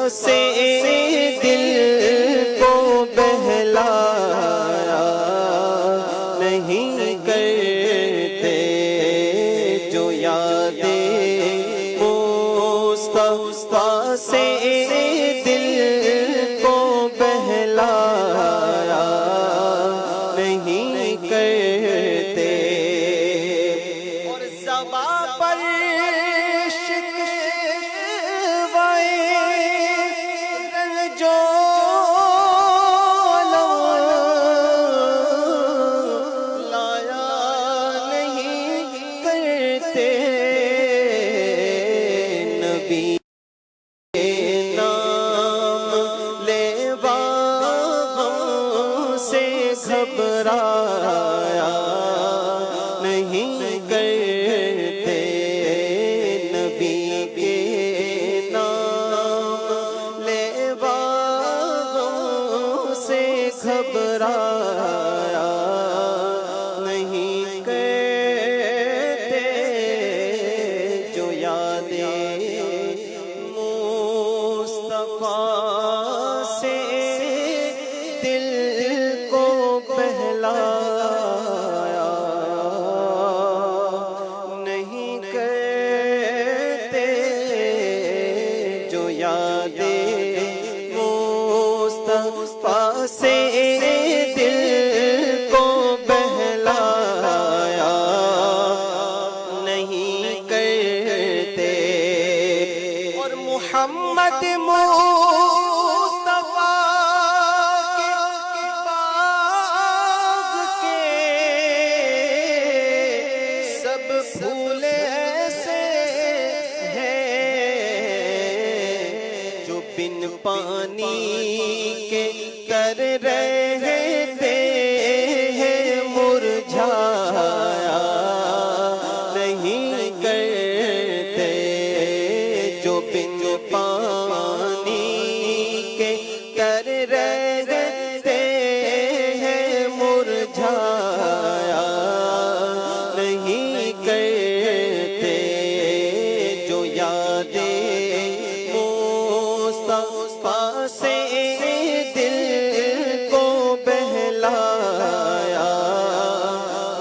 سے دل کو بہلایا نہیں کرتے جو یادیں مصطفیٰ سے دل کو بہلایا نہیں کرتے اور زباں پر گھبرایا نہیں کرتے نبی کے نام لیوا سے گھبرایا نہیں کرتے جو یادیں مصطفیٰ سے دل کو بہلایا نہیں کرتے جو یادیں مصطفیٰ سے دل کو بہلایا نہیں کرتے اور محمد پھولے ایسے ہیں جو بن پانی کے کر رہتے ہیں مرجھایا نہیں کرتے جو بن پانی کے کر رہتے ہیں مرجھایا نہیں کرتے جو یادیں مصطفیٰ سے دل کو بہلایا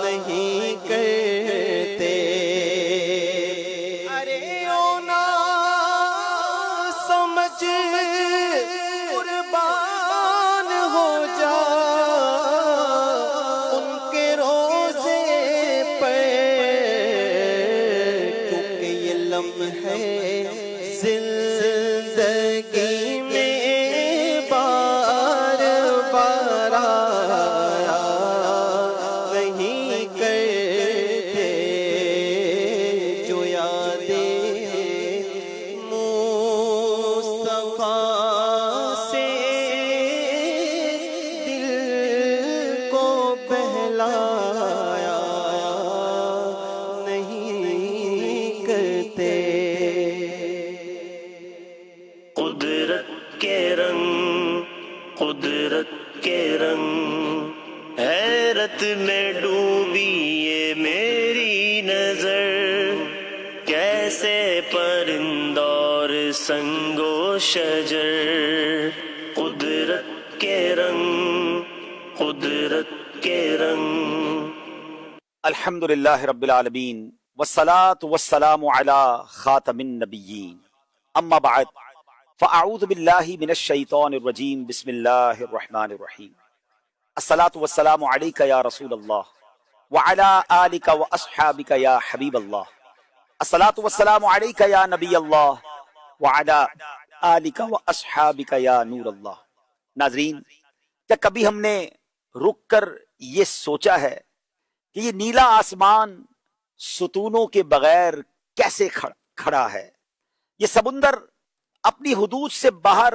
نہیں کرتے ارے او نا سمجھ قربان ہو جا ان کے روزے ہے زندگی میں بار بار آیا نہیں کرتے جو یادیں مصطفیٰ سے دل کو بہلایا نہیں کرتے قدرت کے رنگ حیرت میں ڈوبی یہ میری نظر کیسے پرند اور سنگ و شجر قدرت کے رنگ قدرت کے رنگ الحمدللہ رب العالمین والصلاة والسلام علی خاتم النبیین اما بعد فاعوذ باللہ من الشیطان الرجیم بسم اللہ الرحمن الرحیم الصلاة والسلام علیک یا رسول اللہ وعلی آلک واصحابک یا حبیب اللہ الصلاة والسلام علیک یا نبی اللہ وعلی آلک واصحابک یا نور اللہ۔ ناظرین، کیا کبھی ہم نے رک کر یہ سوچا ہے کہ یہ نیلا آسمان ستونوں کے بغیر کیسے کھڑا ہے؟ یہ سمندر اپنی حدود سے باہر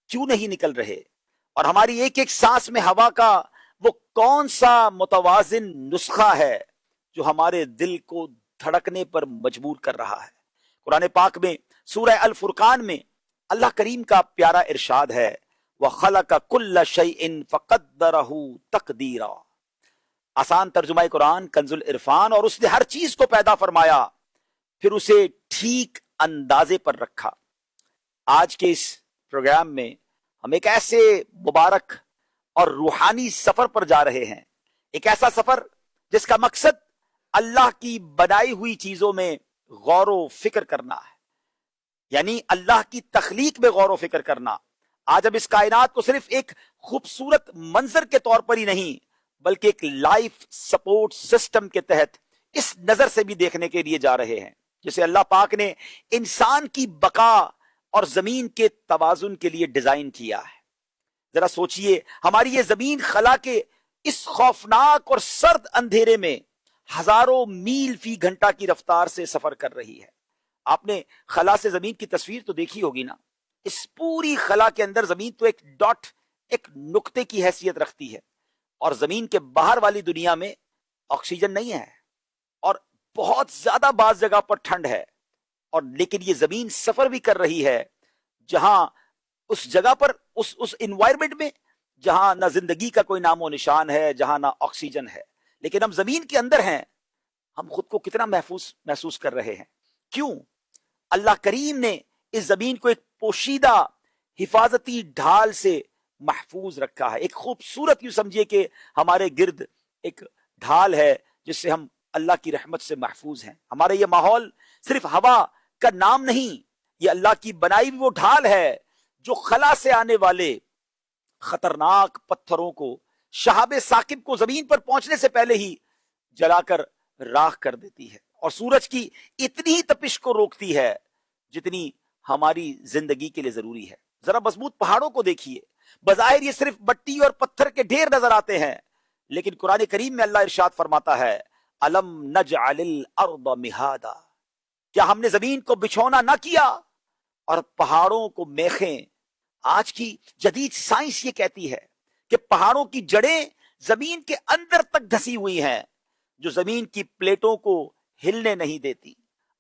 کیوں نہیں نکل رہے؟ اور ہماری ایک ایک سانس میں ہوا کا وہ کون سا متوازن نسخہ ہے جو ہمارے دل کو دھڑکنے پر مجبور کر رہا ہے؟ قرآن پاک میں سورہ الفرقان میں اللہ کریم کا پیارا ارشاد ہے وَخَلَقَ كُلَّ شَيْءٍ فَقَدَّرَهُ تَقْدِيرًا۔ آسان ترجمہ قرآن کنز العرفان، اور اس نے ہر چیز کو پیدا فرمایا پھر اسے ٹھیک اندازے پر رکھا۔ آج کے اس پروگرام میں ہم ایک ایسے مبارک اور روحانی سفر پر جا رہے ہیں، ایک ایسا سفر جس کا مقصد اللہ کی بنائی ہوئی چیزوں میں غور و فکر کرنا ہے، یعنی اللہ کی تخلیق میں غور و فکر کرنا۔ آج ہم اس کائنات کو صرف ایک خوبصورت منظر کے طور پر ہی نہیں بلکہ ایک لائف سپورٹ سسٹم کے تحت اس نظر سے بھی دیکھنے کے لیے جا رہے ہیں جسے اللہ پاک نے انسان کی بقا اور زمین کے توازن کے لیے ڈیزائن کیا ہے۔ ذرا سوچئے، ہماری یہ زمین خلا کے اس خوفناک اور سرد اندھیرے میں ہزاروں میل فی گھنٹہ کی رفتار سے سفر کر رہی ہے۔ آپ نے خلا سے زمین کی تصویر تو دیکھی ہوگی نا؟ اس پوری خلا کے اندر زمین تو ایک ڈاٹ، ایک نقطے کی حیثیت رکھتی ہے، اور زمین کے باہر والی دنیا میں آکسیجن نہیں ہے اور بہت زیادہ بعض جگہ پر ٹھنڈ ہے، اور لیکن یہ زمین سفر بھی کر رہی ہے جہاں اس جگہ پر اس انوائرمنٹ میں جہاں نہ زندگی کا کوئی نام و نشان ہے، جہاں نہ آکسیجن ہے، لیکن ہم زمین کے اندر ہیں۔ ہم خود کو کتنا محفوظ کر رہے ہیں؟ کیوں؟ اللہ کریم نے اس زمین کو ایک پوشیدہ حفاظتی ڈھال سے محفوظ رکھا ہے، ایک خوبصورت، یوں سمجھیے کہ ہمارے گرد ایک ڈھال ہے جس سے ہم اللہ کی رحمت سے محفوظ ہیں۔ ہمارے یہ ماحول صرف ہوا کا نام نہیں، یہ اللہ کی بنائی ہوئی وہ ڈھال ہے جو خلا سے آنے والے خطرناک پتھروں کو، شہاب ثاقب کو زمین پر پہنچنے سے پہلے ہی جلا کر راکھ کر دیتی ہے، اور سورج کی اتنی ہی تپش کو روکتی ہے جتنی ہماری زندگی کے لیے ضروری ہے۔ ذرا مضبوط پہاڑوں کو دیکھیے، بظاہر یہ صرف مٹی اور پتھر کے ڈھیر نظر آتے ہیں، لیکن قرآن کریم میں اللہ ارشاد فرماتا ہے الم نجعل الارض مہادا، کیا ہم نے زمین کو بچھونا نہ کیا اور پہاڑوں کو میخیں؟ آج کی جدید سائنس یہ کہتی ہے کہ پہاڑوں کی جڑیں زمین کے اندر تک دھسی ہوئی ہیں جو زمین کی پلیٹوں کو ہلنے نہیں دیتی۔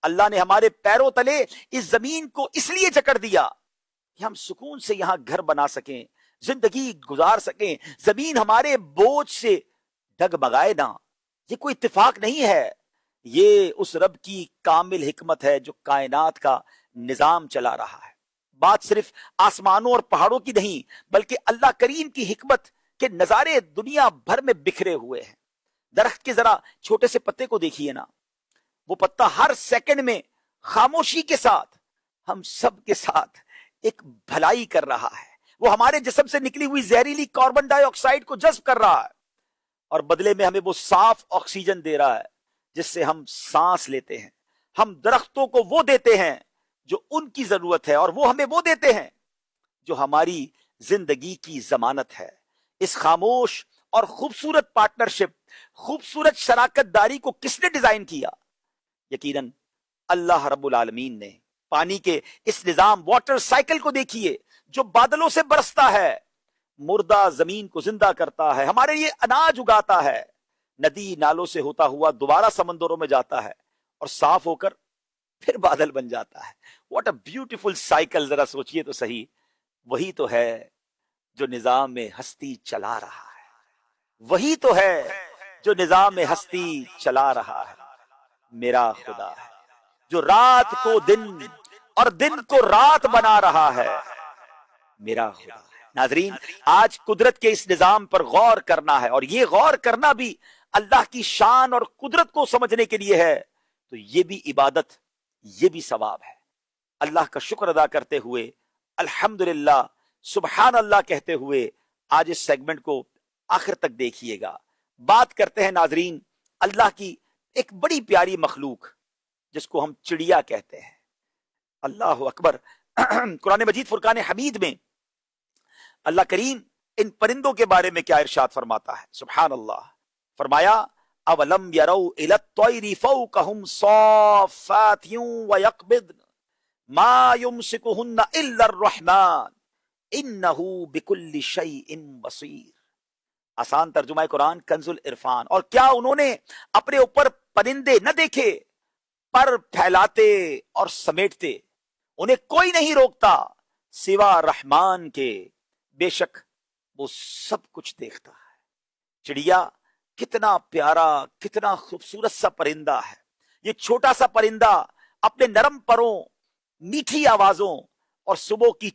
اللہ نے ہمارے پیروں تلے اس زمین کو اس لیے جکڑ دیا کہ ہم سکون سے یہاں گھر بنا سکیں، زندگی گزار سکیں، زمین ہمارے بوجھ سے ڈگمگائے نہ۔ یہ کوئی اتفاق نہیں ہے، یہ اس رب کی کامل حکمت ہے جو کائنات کا نظام چلا رہا ہے۔ بات صرف آسمانوں اور پہاڑوں کی نہیں بلکہ اللہ کریم کی حکمت کے نظارے دنیا بھر میں بکھرے ہوئے ہیں۔ درخت کے ذرا چھوٹے سے پتے کو دیکھیے نا، وہ پتا ہر سیکنڈ میں خاموشی کے ساتھ ہم سب کے ساتھ ایک بھلائی کر رہا ہے۔ وہ ہمارے جسم سے نکلی ہوئی زہریلی کاربن ڈائی آکسائڈ کو جذب کر رہا ہے اور بدلے میں ہمیں وہ صاف آکسیجن دے رہا ہے جس سے ہم سانس لیتے ہیں۔ ہم درختوں کو وہ دیتے ہیں جو ان کی ضرورت ہے اور وہ ہمیں وہ دیتے ہیں جو ہماری زندگی کی ضمانت ہے۔ اس خاموش اور خوبصورت پارٹنرشپ، خوبصورت شراکت داری کو کس نے ڈیزائن کیا؟ یقیناً اللہ رب العالمین نے۔ پانی کے اس نظام واٹر سائیکل کو دیکھیے جو بادلوں سے برستا ہے، مردہ زمین کو زندہ کرتا ہے، ہمارے لیے اناج اگاتا ہے، ندی نالوں سے ہوتا ہوا دوبارہ سمندروں میں جاتا ہے اور صاف ہو کر پھر بادل بن جاتا ہے۔ واٹ اے بیوٹیفل سائیکل، ذرا سوچئے تو صحیح۔ وہی تو ہے جو نظام ہستی چلا رہا ہے، وہی تو ہے جو نظام ہستی چلا رہا ہے۔ میرا خدا ہے جو رات کو دن اور دن کو رات بنا رہا ہے، میرا خدا ہے۔ ناظرین، آج قدرت کے اس نظام پر غور کرنا ہے، اور یہ غور کرنا بھی اللہ کی شان اور قدرت کو سمجھنے کے لیے ہے، تو یہ بھی عبادت، یہ بھی ثواب ہے۔ اللہ کا شکر ادا کرتے ہوئے، الحمدللہ، سبحان اللہ کہتے ہوئے آج اس سیگمنٹ کو آخر تک دیکھیے گا۔ بات کرتے ہیں ناظرین اللہ کی ایک بڑی پیاری مخلوق جس کو ہم چڑیا کہتے ہیں۔ اللہ اکبر۔ قرآن مجید فرقان حمید میں اللہ کریم ان پرندوں کے بارے میں کیا ارشاد فرماتا ہے؟ سبحان اللہ۔ فرمایا اولم یروا الی الطیر فوقہم صافات ویقبضن ما یمسکہن الا الرحمن انہ بکل شیء بصیر۔ آسان ترجمہ قرآن کنز العرفان۔ اور کیا انہوں نے اپنے اوپر پرندے نہ دیکھے، پر پھیلاتے اور سمیٹتے، انہیں کوئی نہیں روکتا سوا رحمان کے، بے شک وہ سب کچھ دیکھتا ہے۔ چڑیا کتنا پیارا، کتنا خوبصورت سا پرندہ ہے۔ یہ چھوٹا سا پرندہ اپنے نرم پروں، میٹھی آوازوں اور صبح کی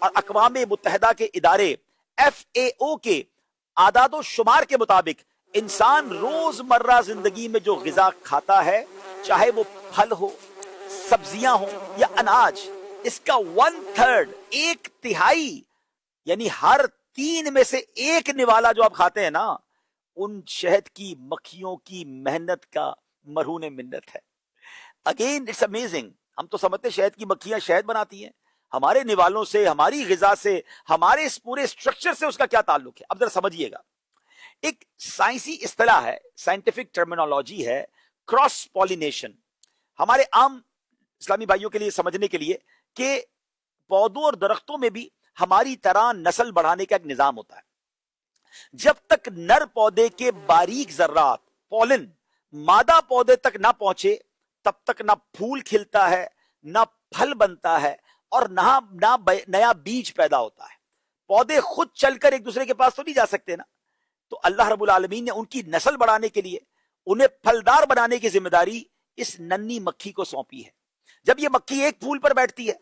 اور اقوام متحدہ کے ادارے FAO کے اعداد و شمار کے مطابق انسان روزمرہ زندگی میں جو غذا کھاتا ہے، چاہے وہ پھل ہو، سبزیاں ہوں یا اناج، اس کا 1/3 ایک تہائی یعنی ہر 3 میں سے 1 نوالا جو آپ کھاتے ہیں نا، ان شہد کی مکھیوں کی محنت کا مرہون منت ہے. Again it's amazing. ہم تو سمجھتے ہیں شہد کی مکھیاں شہد بناتی ہیں، ہمارے نوالوں سے، ہماری غذا سے، ہمارے اس پورے اسٹرکچر سے اس کا کیا تعلق ہے؟ اب ذرا سمجھیے گا. ایک سائنسی اصطلاح ہے، سائنٹیفک ٹرمینالوجی ہے، کراس پولینیشن. ہمارے عام اسلامی بھائیوں کے لیے سمجھنے کے لیے کہ پودوں اور درختوں میں بھی ہماری طرح نسل بڑھانے کا ایک نظام ہوتا ہے. جب تک نر پودے کے باریک ذرات پولن مادہ پودے تک نہ پہنچے، تب تک نہ پھول کھلتا ہے، نہ پھل بنتا ہے، اور نہ نیا بیج پیدا ہوتا ہے. پودے خود چل کر ایک دوسرے کے پاس تو نہیں جا سکتے نا. تو اللہ رب العالمین نے ان کی نسل بڑھانے کے لیے، انہیں پھلدار بنانے کی ذمہ داری اس ننھی مکھی کو سونپی ہے. جب یہ مکھی ایک پھول پر بیٹھتی ہے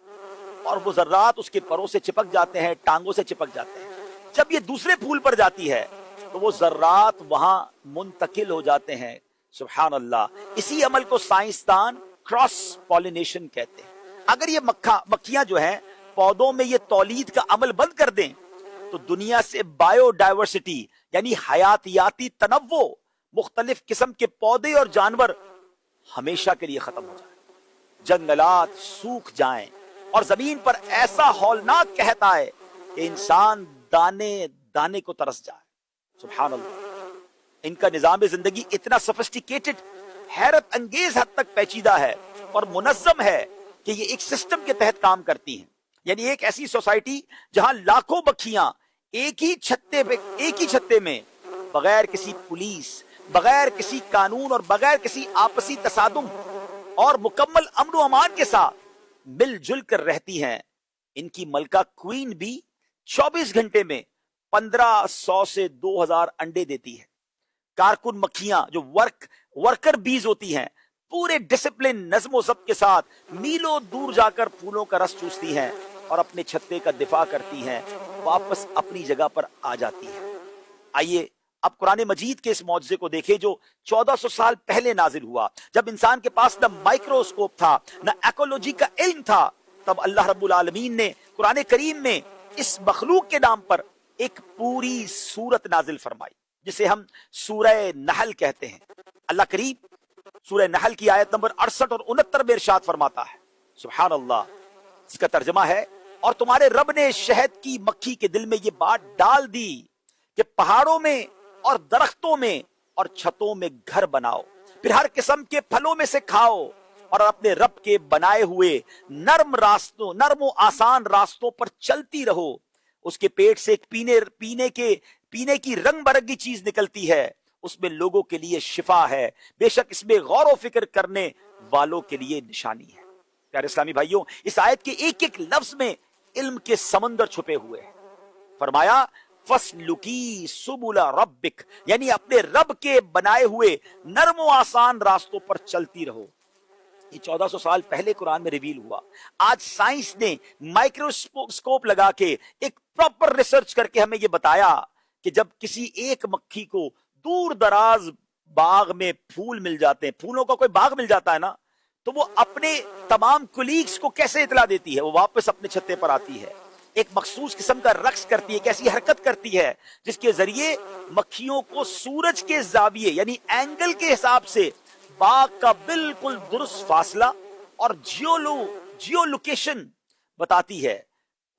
اور وہ ذرات اس کے پروں سے چپک جاتے ہیں، ٹانگوں سے چپک جاتے ہیں، جب یہ دوسرے پھول پر جاتی ہے تو وہ ذرات وہاں منتقل ہو جاتے ہیں. سبحان اللہ. اسی عمل کو سائنسدان کراس پولینیشن کہتے ہیں. اگر یہ مکھیاں جو ہیں پودوں میں یہ تولید کا عمل بند کر دیں تو دنیا سے بایو ڈائیورسٹی یعنی حیاتیاتی تنوع، مختلف قسم کے پودے اور جانور ہمیشہ کے لیے ختم ہو جائیں، جنگلات سوکھ جائیں اور زمین پر ایسا ہولناک قحط آئے کہ انسان دانے دانے کو ترس جائے. سبحان اللہ. ان کا نظام زندگی اتنا سفسٹیکیٹڈ، حیرت انگیز حد تک پیچیدہ ہے اور منظم ہے کہ یہ ایک سسٹم کے تحت کام کرتی ہیں. یعنی ایک ایسی سوسائٹی جہاں لاکھوں مکھیاں ایک ہی چھتے میں بغیر کسی پولیس، بغیر کسی قانون اور بغیر کسی آپسی تصادم اور مکمل امن و امان کے ساتھ مل جل کر رہتی ہیں. ان کی ملکہ کوئین بھی 24 گھنٹے میں 1500 سے 2000 انڈے دیتی ہے. کارکن مکھیاں جو ورکر بیز ہوتی ہیں، پورے ڈسپلن، نظم و ضبط کے ساتھ میلوں دور جا کر پھولوں کا رس چوستی ہیں اور اپنے چھتے کا دفاع کرتی ہیں، واپس اپنی جگہ پر آ جاتی ہیں. آئیے اب قرآن مجید کے اس معجزے کو دیکھیں جو 1400 سال پہلے نازل ہوا، جب انسان کے پاس نہ مائکروسکوپ تھا، نہ ایکولوجی کا علم تھا. تب اللہ رب العالمین نے قرآن کریم میں اس مخلوق کے نام پر ایک پوری سورت نازل فرمائی، جسے ہم سورہ نحل کہتے ہیں. اللہ کریم سورہ نحل کی آیت نمبر 68 اور 69 میں ارشاد فرماتا ہے، سبحان اللہ. اس کا ترجمہ ہے، اور تمہارے رب نے شہد کی مکھی کے دل میں یہ بات ڈال دی کہ پہاڑوں میں اور درختوں میں اور چھتوں میں گھر بناؤ، پھر ہر قسم کے پھلوں میں سے کھاؤ اور اپنے رب کے بنائے ہوئے نرم و آسان راستوں پر چلتی رہو. اس کے پیٹ سے ایک پینے کی رنگ برنگی چیز نکلتی ہے، اس میں لوگوں کے لیے شفا ہے، بے شک اس میں غور و فکر کرنے والوں کے لیے نشانی ہے. پیارے اسلامی بھائیوں، اس آیت کے ایک ایک لفظ میں علم کے سمندر چھپے ہوئے ہیں. فرمایا فَاسْلُكِي سُبُلَ رَبِّكَ، یعنی اپنے رب کے بنائے ہوئے نرم و آسان راستوں پر چلتی رہو. یہ 1400 سال پہلے قرآن میں ریویل ہوا. آج سائنس نے مائکروسکوپ لگا کے ایک پراپر ریسرچ کر کے ہمیں یہ بتایا کہ جب کسی ایک مکھی کو دور دراز باغ میں پھول مل جاتے ہیں، پھولوں کا کوئی باغ مل جاتا ہے نا، تو وہ اپنے تمام کولیگز کو کیسے اطلاع دیتی ہے؟ وہ واپس اپنے چھتے پر آتی ہے، ایک مخصوص قسم کا رقص کرتی ہے، ایک ایسی حرکت کرتی ہے جس کے ذریعے مکھیوں کو سورج کے زاویے یعنی اینگل کے حساب سے باغ کا بالکل درست فاصلہ اور جیو لوکیشن بتاتی ہے.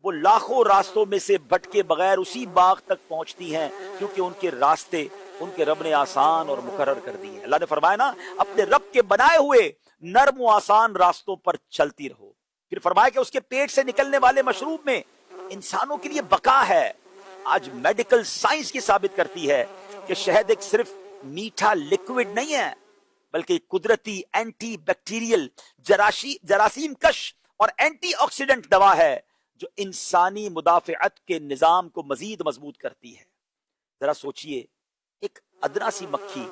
وہ لاکھوں راستوں میں سے بھٹکے بغیر اسی باغ تک پہنچتی ہیں، کیونکہ ان کے راستے ان کے رب نے آسان اور مقرر کر دی ہے. اللہ نے فرمایا نا، اپنے رب کے بنائے ہوئے نرم و آسان راستوں پر چلتی رہو. پھر فرمایا کہ اس کے پیٹ سے نکلنے والے مشروب میں انسانوں کے لیے بقا ہے. آج میڈیکل سائنس کی ثابت کرتی ہے کہ شہد ایک صرف میٹھا لیکوڈ نہیں ہے، بلکہ قدرتی اینٹی بیکٹیریل، جراثیم کش اور اینٹی آکسیڈنٹ دوا ہے جو انسانی مدافعت کے نظام کو مزید مضبوط کرتی ہے. ذرا سوچئے، ایک ادنا سی مکھی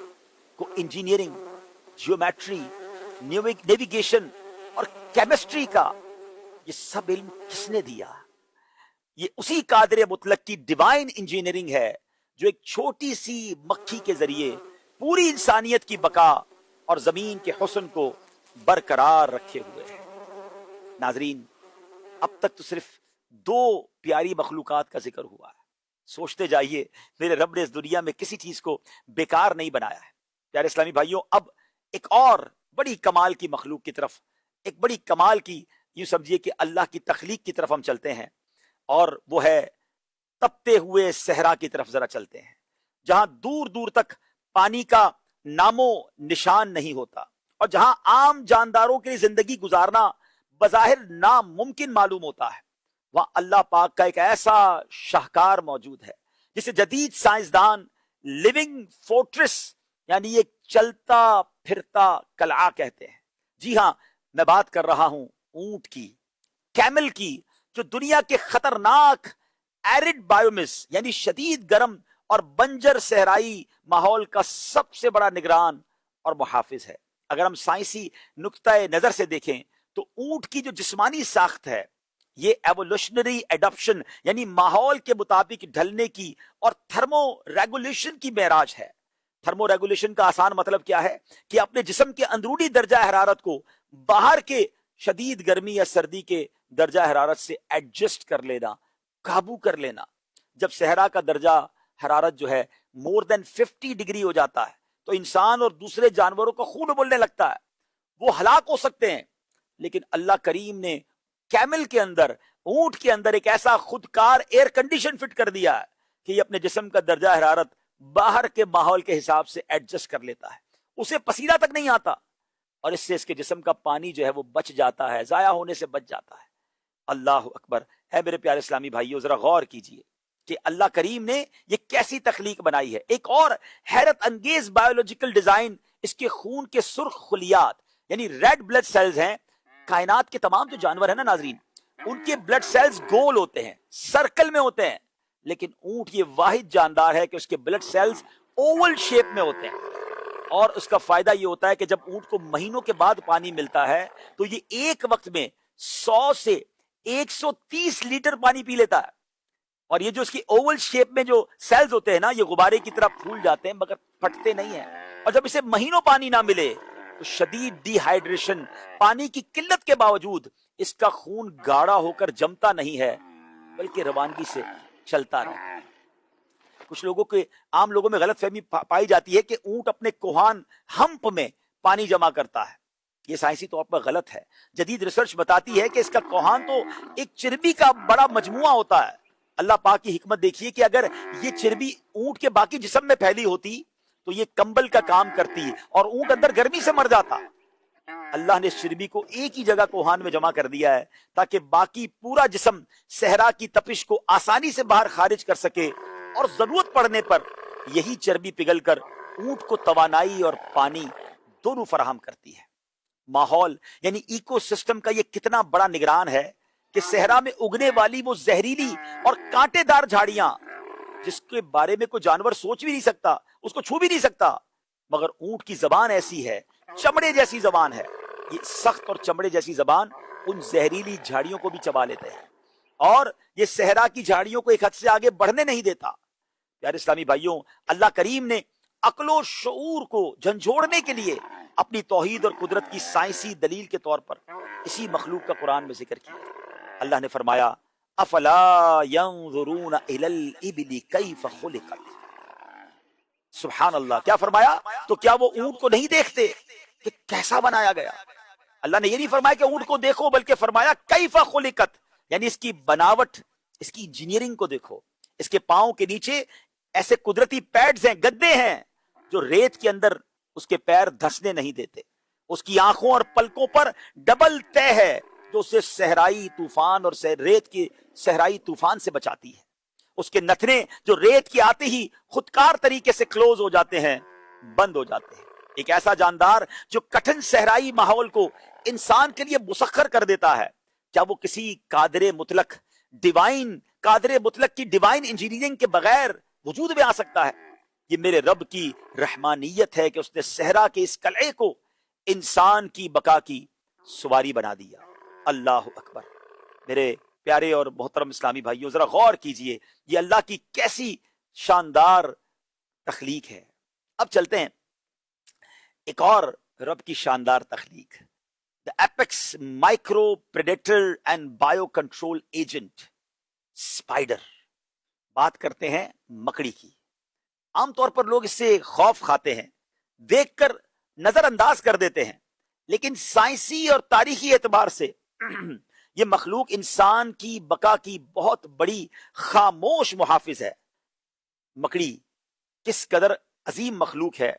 کو انجینئرنگ، جیومیٹری، نیویگیشن اور کیمسٹری کا یہ سب علم کس نے دیا؟ یہ اسی قادر مطلق کی ڈیوائن انجینئرنگ ہے جو ایک چھوٹی سی مکھی کے ذریعے پوری انسانیت کی بقا اور زمین کے حسن کو برقرار رکھے ہوئے ہے۔ ناظرین، اب تک تو صرف 2 پیاری مخلوقات کا ذکر ہوا ہے۔ سوچتے جائیے، میرے رب نے اس دنیا میں کسی چیز کو بیکار نہیں بنایا ہے۔ پیارے اسلامی بھائیوں، اب ایک اور بڑی کمال کی مخلوق کی طرف، ایک بڑی کمال کی، یوں سمجھیے کہ اللہ کی تخلیق کی طرف ہم چلتے ہیں، اور وہ ہے تپتے ہوئے صحرا کی طرف ذرا چلتے ہیں، جہاں دور دور تک پانی کا نام و نشان نہیں ہوتا، اور جہاں عام جانداروں کے لیے زندگی گزارنا بظاہر ناممکن معلوم ہوتا ہے۔ وہاں اللہ پاک کا ایک ایسا شاہکار موجود ہے جسے جدید سائنسدان لیونگ فورٹریس، یعنی ایک چلتا پھرتا قلعہ کہتے ہیں۔ جی ہاں، میں بات کر رہا ہوں اونٹ کی، کیمل کی، جو دنیا کے خطرناک ایرڈ بایومس یعنی شدید گرم اور بنجر صحرائی ماحول کا سب سے بڑا نگران اور محافظ ہے۔ اگر ہم سائنسی نقطۂ نظر سے دیکھیں تو اونٹ کی جو جسمانی ساخت ہے، یہ ایوولوشنری ایڈاپشن یعنی ماحول کے مطابق ڈھلنے کی اور تھرمو ریگولیشن کی معراج ہے۔ تھرمو ریگولیشن کا آسان مطلب کیا ہے کہ اپنے جسم کے اندرونی درجہ حرارت کو باہر کے شدید گرمی یا سردی کے درجہ حرارت سے ایڈجسٹ کر لینا، قابو کر لینا۔ جب صحرا کا درجہ حرارت جو ہے مور دین 50 ڈگری ہو جاتا ہے تو انسان اور دوسرے جانوروں کا خون ابلنے لگتا ہے، وہ ہلاک ہو سکتے ہیں۔ لیکن اللہ کریم نے کیمل کے اندر، اونٹ کے اندر ایک ایسا خودکار ایئر کنڈیشن فٹ کر دیا ہے کہ یہ اپنے جسم کا درجہ حرارت باہر کے ماحول کے حساب سے ایڈجسٹ کر لیتا ہے، اسے پسینہ تک نہیں آتا، اور اس سے اس کے جسم کا پانی جو ہے وہ بچ جاتا ہے، ضائع ہونے سے بچ جاتا ہے۔ اللہ اکبر ہے میرے پیارے اسلامی بھائیوں، ذرا غور کیجئے کہ اللہ کریم نے یہ کیسی تخلیق بنائی ہے۔ ایک اور حیرت انگیز بایولوجیکل ڈیزائن اس کے خون کے سرخ خلیات یعنی ریڈ بلڈ سیلز ہیں۔ کائنات کے تمام جو جانور ہیں نا ناظرین، ان کے بلڈ سیلز گول ہوتے ہیں، سرکل میں ہوتے ہیں، لیکن اونٹ یہ واحد جاندار ہے کہ اس کے بلڈ سیلز اوول شیپ میں ہوتے ہیں، اور اس کا فائدہ یہ ہوتا ہے کہ جب اونٹ کو مہینوں کے بعد پانی ملتا ہے تو یہ ایک وقت میں 100 سے 130 لیٹر پانی پی لیتا ہے، اور یہ جو اس کی اوول شیپ میں جو سیلز ہوتے ہیں نا، یہ غبارے کی طرح پھول جاتے ہیں مگر پھٹتے نہیں ہیں، اور جب اسے مہینوں پانی نہ ملے تو شدید ڈی ہائیڈریشن، پانی کی قلت کے باوجود اس کا خون گاڑھا ہو کر جمتا نہیں ہے بلکہ روانگی سے چلتا رہتا ہے۔ کچھ لوگوں کے، عام لوگوں میں غلط فہمی پائی جاتی ہے کہ اونٹ اپنے کوہان ہمپ میں پانی جمع کرتا ہے۔ یہ سائنسی طور پر غلط ہے۔ جدید ریسرچ بتاتی ہے کہ اس کا کوہان تو ایک چربی کا بڑا مجموعہ ہوتا ہے۔ اللہ پاک کی حکمت دیکھیے کہ اگر یہ چربی اونٹ کے باقی جسم میں پھیلی ہوتی تو یہ کمبل کا کام کرتی اور اونٹ اندر گرمی سے مر جاتا۔ اللہ نے اس چربی کو ایک ہی جگہ کوہان میں جمع کر دیا ہے تاکہ باقی پورا جسم صحرا کی تپش کو آسانی سے باہر خارج کر سکے، اور ضرورت پڑنے پر یہی چربی پگھل کر اونٹ کو توانائی اور پانی دونوں فراہم کرتی ہے۔ ماحول یعنی ایکو سسٹم کا یہ کتنا بڑا نگران ہے کہ صحرا میں اگنے والی وہ زہریلی اور کانٹے دار جھاڑیاں جس کے بارے میں کوئی جانور سوچ بھی نہیں سکتا، اس کو چھو بھی نہیں سکتا، مگر اونٹ کی زبان ایسی ہے، چمڑے جیسی زبان ہے، یہ سخت اور چمڑے جیسی زبان ان زہریلی جھاڑیوں کو بھی چبا لیتے ہیں، اور یہ صحرا کی جھاڑیوں کو ایک حد سے آگے بڑھنے نہیں دیتا۔ پیارے اسلامی بھائیوں، اللہ کریم نے عقل و شعور کو جھنجھوڑنے کے لیے اپنی توحید اور قدرت کی سائنسی دلیل کے طور پر اسی مخلوق کا قرآن میں ذکر کیا۔ اللہ نے فرمایا افلا ينظرون الى الابل كيف خلقت۔ سبحان اللہ، کیا فرمایا؟ تو کیا وہ اونٹ کو نہیں دیکھتے کہ کیسا بنایا گیا؟ اللہ نے یہ نہیں فرمایا کہ اونٹ کو دیکھو، بلکہ فرمایا کیف خلقت، یعنی اس کی بناوٹ، اس کی انجینئرنگ کو دیکھو۔ اس کے پاؤں کے نیچے ایسے قدرتی پیڈز ہیں، گدے ہیں جو ریت کے اندر اس کے پیر دھسنے نہیں دیتے۔ اس کی آنکھوں اور پلکوں پر ڈبل تہ ہے جو اسے صحرائی طوفان اور ریت کے صحرائی طوفان سے بچاتی ہے۔ اس کے نتنے جو ریت کے آتے ہی خودکار طریقے سے کلوز ہو جاتے ہیں، بند ہو جاتے ہیں۔ ایک ایسا جاندار جو کٹھن صحرائی ماحول کو انسان کے لیے مسخر کر دیتا ہے، کیا وہ کسی قادر مطلق کی ڈیوائن انجینئرنگ کے بغیر وجود میں آ سکتا ہے؟ یہ میرے رب کی رحمانیت ہے کہ اس نے صحرا کے اس قلعے کو انسان کی بقا کی سواری بنا دیا۔ اللہ اکبر۔ میرے پیارے اور محترم اسلامی بھائیوں، ذرا غور کیجئے، یہ اللہ کی کیسی شاندار تخلیق ہے۔ اب چلتے ہیں ایک اور رب کی شاندار تخلیق، the apex micro predator and bio control agent, spider. بات کرتے ہیں مکڑی کی۔ عام طور پر لوگ اس سے خوف کھاتے ہیں، دیکھ کر نظر انداز کر دیتے ہیں، لیکن سائنسی اور تاریخی اعتبار سے یہ مخلوق انسان کی بقا کی بہت بڑی خاموش محافظ ہے۔ مکڑی کس قدر عظیم مخلوق ہے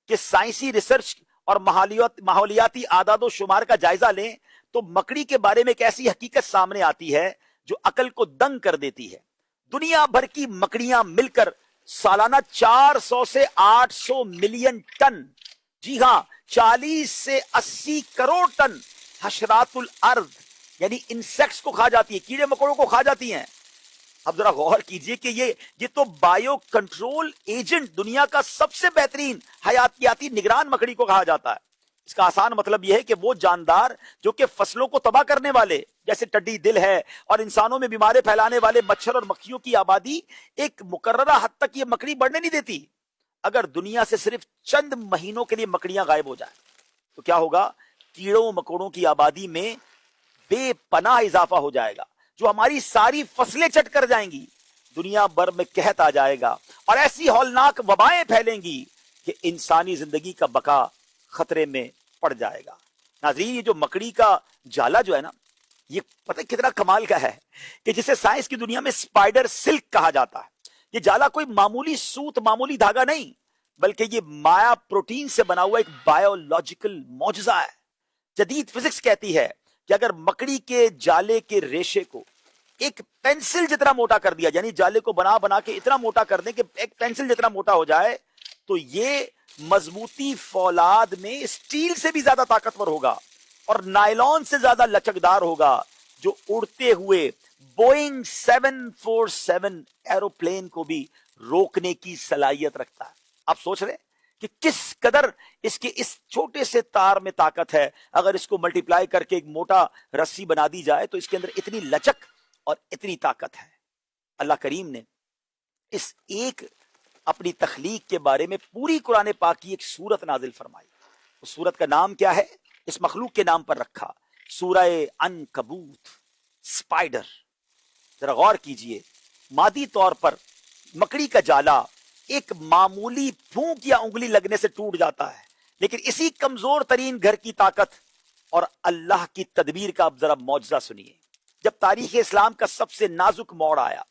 کہ سائنسی ریسرچ اور ماحولیاتی اعداد و شمار کا جائزہ لیں تو مکڑی کے بارے میں ایک ایسی حقیقت سامنے آتی ہے جو عقل کو دنگ کر دیتی ہے۔ دنیا بھر کی مکڑیاں مل کر سالانہ 400 سے 800 ملین ٹن، جی ہاں 40 سے 80 کروڑ ٹن حشرات الارض یعنی انسیکٹس کو کھا جاتی ہے، کیڑے مکوڑوں کو کھا جاتی ہیں۔ اب ذرا غور کیجئے کہ یہ تو بایو کنٹرول ایجنٹ، دنیا کا سب سے بہترین حیاتیاتی نگران مکڑی کو کہا جاتا ہے۔ اس کا آسان مطلب یہ ہے کہ وہ جاندار جو کہ فصلوں کو تباہ کرنے والے جیسے ٹڈی دل ہے اور انسانوں میں بیماری پھیلانے والے مچھر اور مکھیوں کی آبادی ایک مقررہ حد تک یہ مکڑی بڑھنے نہیں دیتی۔ اگر دنیا سے صرف چند مہینوں کے لیے مکڑیاں غائب ہو جائیں تو کیا ہوگا؟ کیڑوں مکوڑوں کی آبادی میں بے پناہ اضافہ ہو جائے گا جو ہماری ساری فصلیں چٹ کر جائیں گی، دنیا بھر میں قحط آ جائے گا اور ایسی ہولناک وبائیں پھیلیں گی کہ انسانی زندگی کا بقا خطرے میں پڑ جائے گا۔ ناظرین، یہ جو مکڑی کا جالا جو ہے نا، یہ پتہ کتنا کمال کا ہے کہ جسے سائنس کی دنیا میں اسپائڈر سلک کہا جاتا ہے۔ یہ جالا کوئی معمولی سوت، معمولی دھاگا نہیں، بلکہ یہ مایا پروٹین سے بنا ہوا ایک بایولوجیکل معجزہ ہے۔ جدید فزکس کہتی ہے کہ اگر مکڑی کے جالے کے ریشے کو ایک پینسل جتنا موٹا کر دیا، یعنی جالے کو بنا کے اتنا موٹا کر دیں کہ ایک پینسل جتنا موٹا ہو جائے، تو یہ مضبوطی فولاد میں اسٹیل سے بھی زیادہ طاقتور ہوگا اور نائلون سے زیادہ لچکدار ہوگا، جو اڑتے ہوئے بوئنگ 747 ایروپلین کو بھی روکنے کی صلاحیت رکھتا ہے۔ آپ سوچ رہے کہ کس قدر اس کے اس چھوٹے سے تار میں طاقت ہے۔ اگر اس کو ملٹیپلائی کر کے ایک موٹا رسی بنا دی جائے تو اس کے اندر اتنی لچک اور اتنی طاقت ہے۔ اللہ کریم نے اس ایک اپنی تخلیق کے بارے میں پوری قرآن پاک کی ایک سورت نازل فرمائی۔ اس سورت کا نام کیا ہے؟ اس مخلوق کے نام پر رکھا، سورہ عنکبوت، اسپائڈر۔ ذرا غور کیجئے، مادی طور پر مکڑی کا جالا ایک معمولی پھونک یا انگلی لگنے سے ٹوٹ جاتا ہے، لیکن اسی کمزور ترین گھر کی طاقت اور اللہ کی تدبیر کا اب ذرا معجزہ سنیے۔ جب تاریخ اسلام کا سب سے نازک موڑ آیا،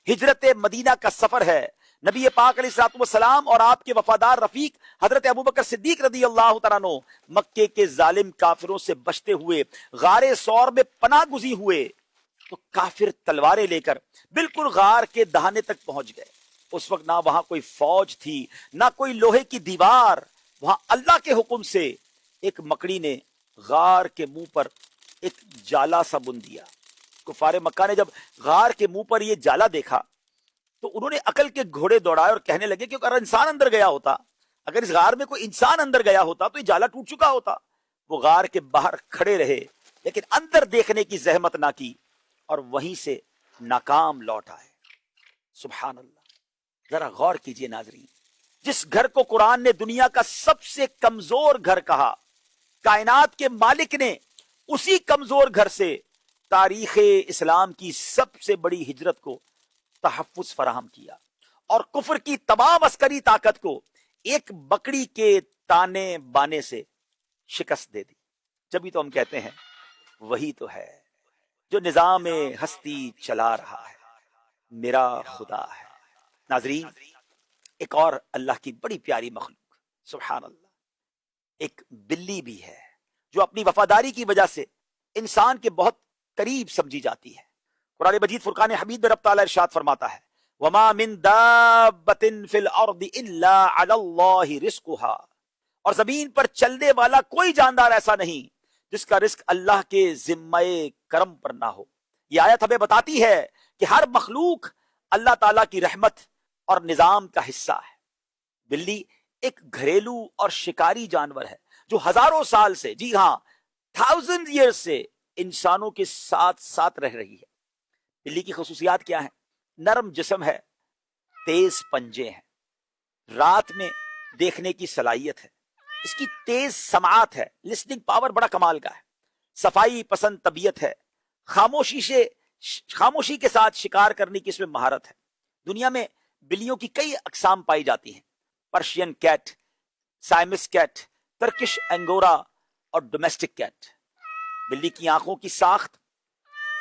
ہجرت مدینہ کا سفر ہے، نبی پاک علیہ الصلوۃ والسلام اور آپ کے وفادار رفیق حضرت ابوبکر صدیق رضی اللہ تعالیٰ عنہ مکے کے ظالم کافروں سے بچتے ہوئے غار ثور میں پناہ گزین ہوئے تو کافر تلواریں لے کر بالکل غار کے دہانے تک پہنچ گئے۔ اس وقت نہ وہاں کوئی فوج تھی، نہ کوئی لوہے کی دیوار، وہاں اللہ کے حکم سے ایک مکڑی نے غار کے منہ پر ایک جالا سا بن دیا۔ کفار مکہ نے جب غار کے منہ پر یہ جالا دیکھا تو انہوں نے عقل کے گھوڑے دوڑائے اور کہنے لگے کہ اگر انسان اندر گیا ہوتا، اگر اس غار میں کوئی انسان اندر گیا ہوتا تو یہ جالا ٹوٹ چکا ہوتا۔ وہ غار کے باہر کھڑے رہے لیکن اندر دیکھنے کی زحمت نہ کی اور وہیں سے ناکام لوٹ آئے۔ سبحان اللہ۔ ذرا غور کیجئے ناظرین، جس گھر کو قرآن نے دنیا کا سب سے کمزور گھر کہا، کائنات کے مالک نے اسی کمزور گھر سے تاریخ اسلام کی سب سے بڑی ہجرت کو تحفظ فراہم کیا اور کفر کی تمام عسکری طاقت کو ایک بکڑی کے تانے بانے سے شکست دے دی۔ جبھی تو ہم کہتے ہیں وہی تو ہے جو نظام ہستی چلا رہا ہے، میرا خدا ہے۔ ناظرین، ایک اور اللہ کی بڑی پیاری مخلوق، سبحان اللہ، ایک بلی بھی ہے جو اپنی وفاداری کی وجہ سے انسان کے بہت قریب سمجھی جاتی ہے۔ قرآن مجید فرقان حمید میں رب تعالیٰ ارشاد فرماتا ہے وَمَا مِن دَابَّةٍ فِي الْأَرْضِ إِلَّا عَلَى اللَّهِ رِزْقُهَا، اور زمین پر چلنے والا کوئی جاندار ایسا نہیں جس کا رزق اللہ کے ذمہ کرم پر نہ ہو۔ یہ آیت ہمیں بتاتی ہے کہ ہر مخلوق اللہ تعالیٰ کی رحمت اور نظام کا حصہ ہے۔ بلی ایک گھریلو اور شکاری جانور ہے جو ہزاروں سال سے، جی ہاں 1000 years سے انسانوں کے ساتھ ساتھ رہ رہی ہے۔ بلی کی خصوصیات کیا ہیں؟ نرم جسم ہے، تیز پنجے ہیں، رات میں دیکھنے کی صلاحیت ہے، اس کی تیز سماعت ہے، لسننگ پاور بڑا کمال کا ہے، صفائی پسند طبیعت ہے، خاموشی کے ساتھ شکار کرنے کی اس میں مہارت ہے۔ دنیا میں بلیوں کی کئی اقسام پائی جاتی ہیں، Persian cat, Siamese cat, Turkish Angora اور ڈومیسٹک کیٹ۔ بلی کی آنکھوں کی ساخت،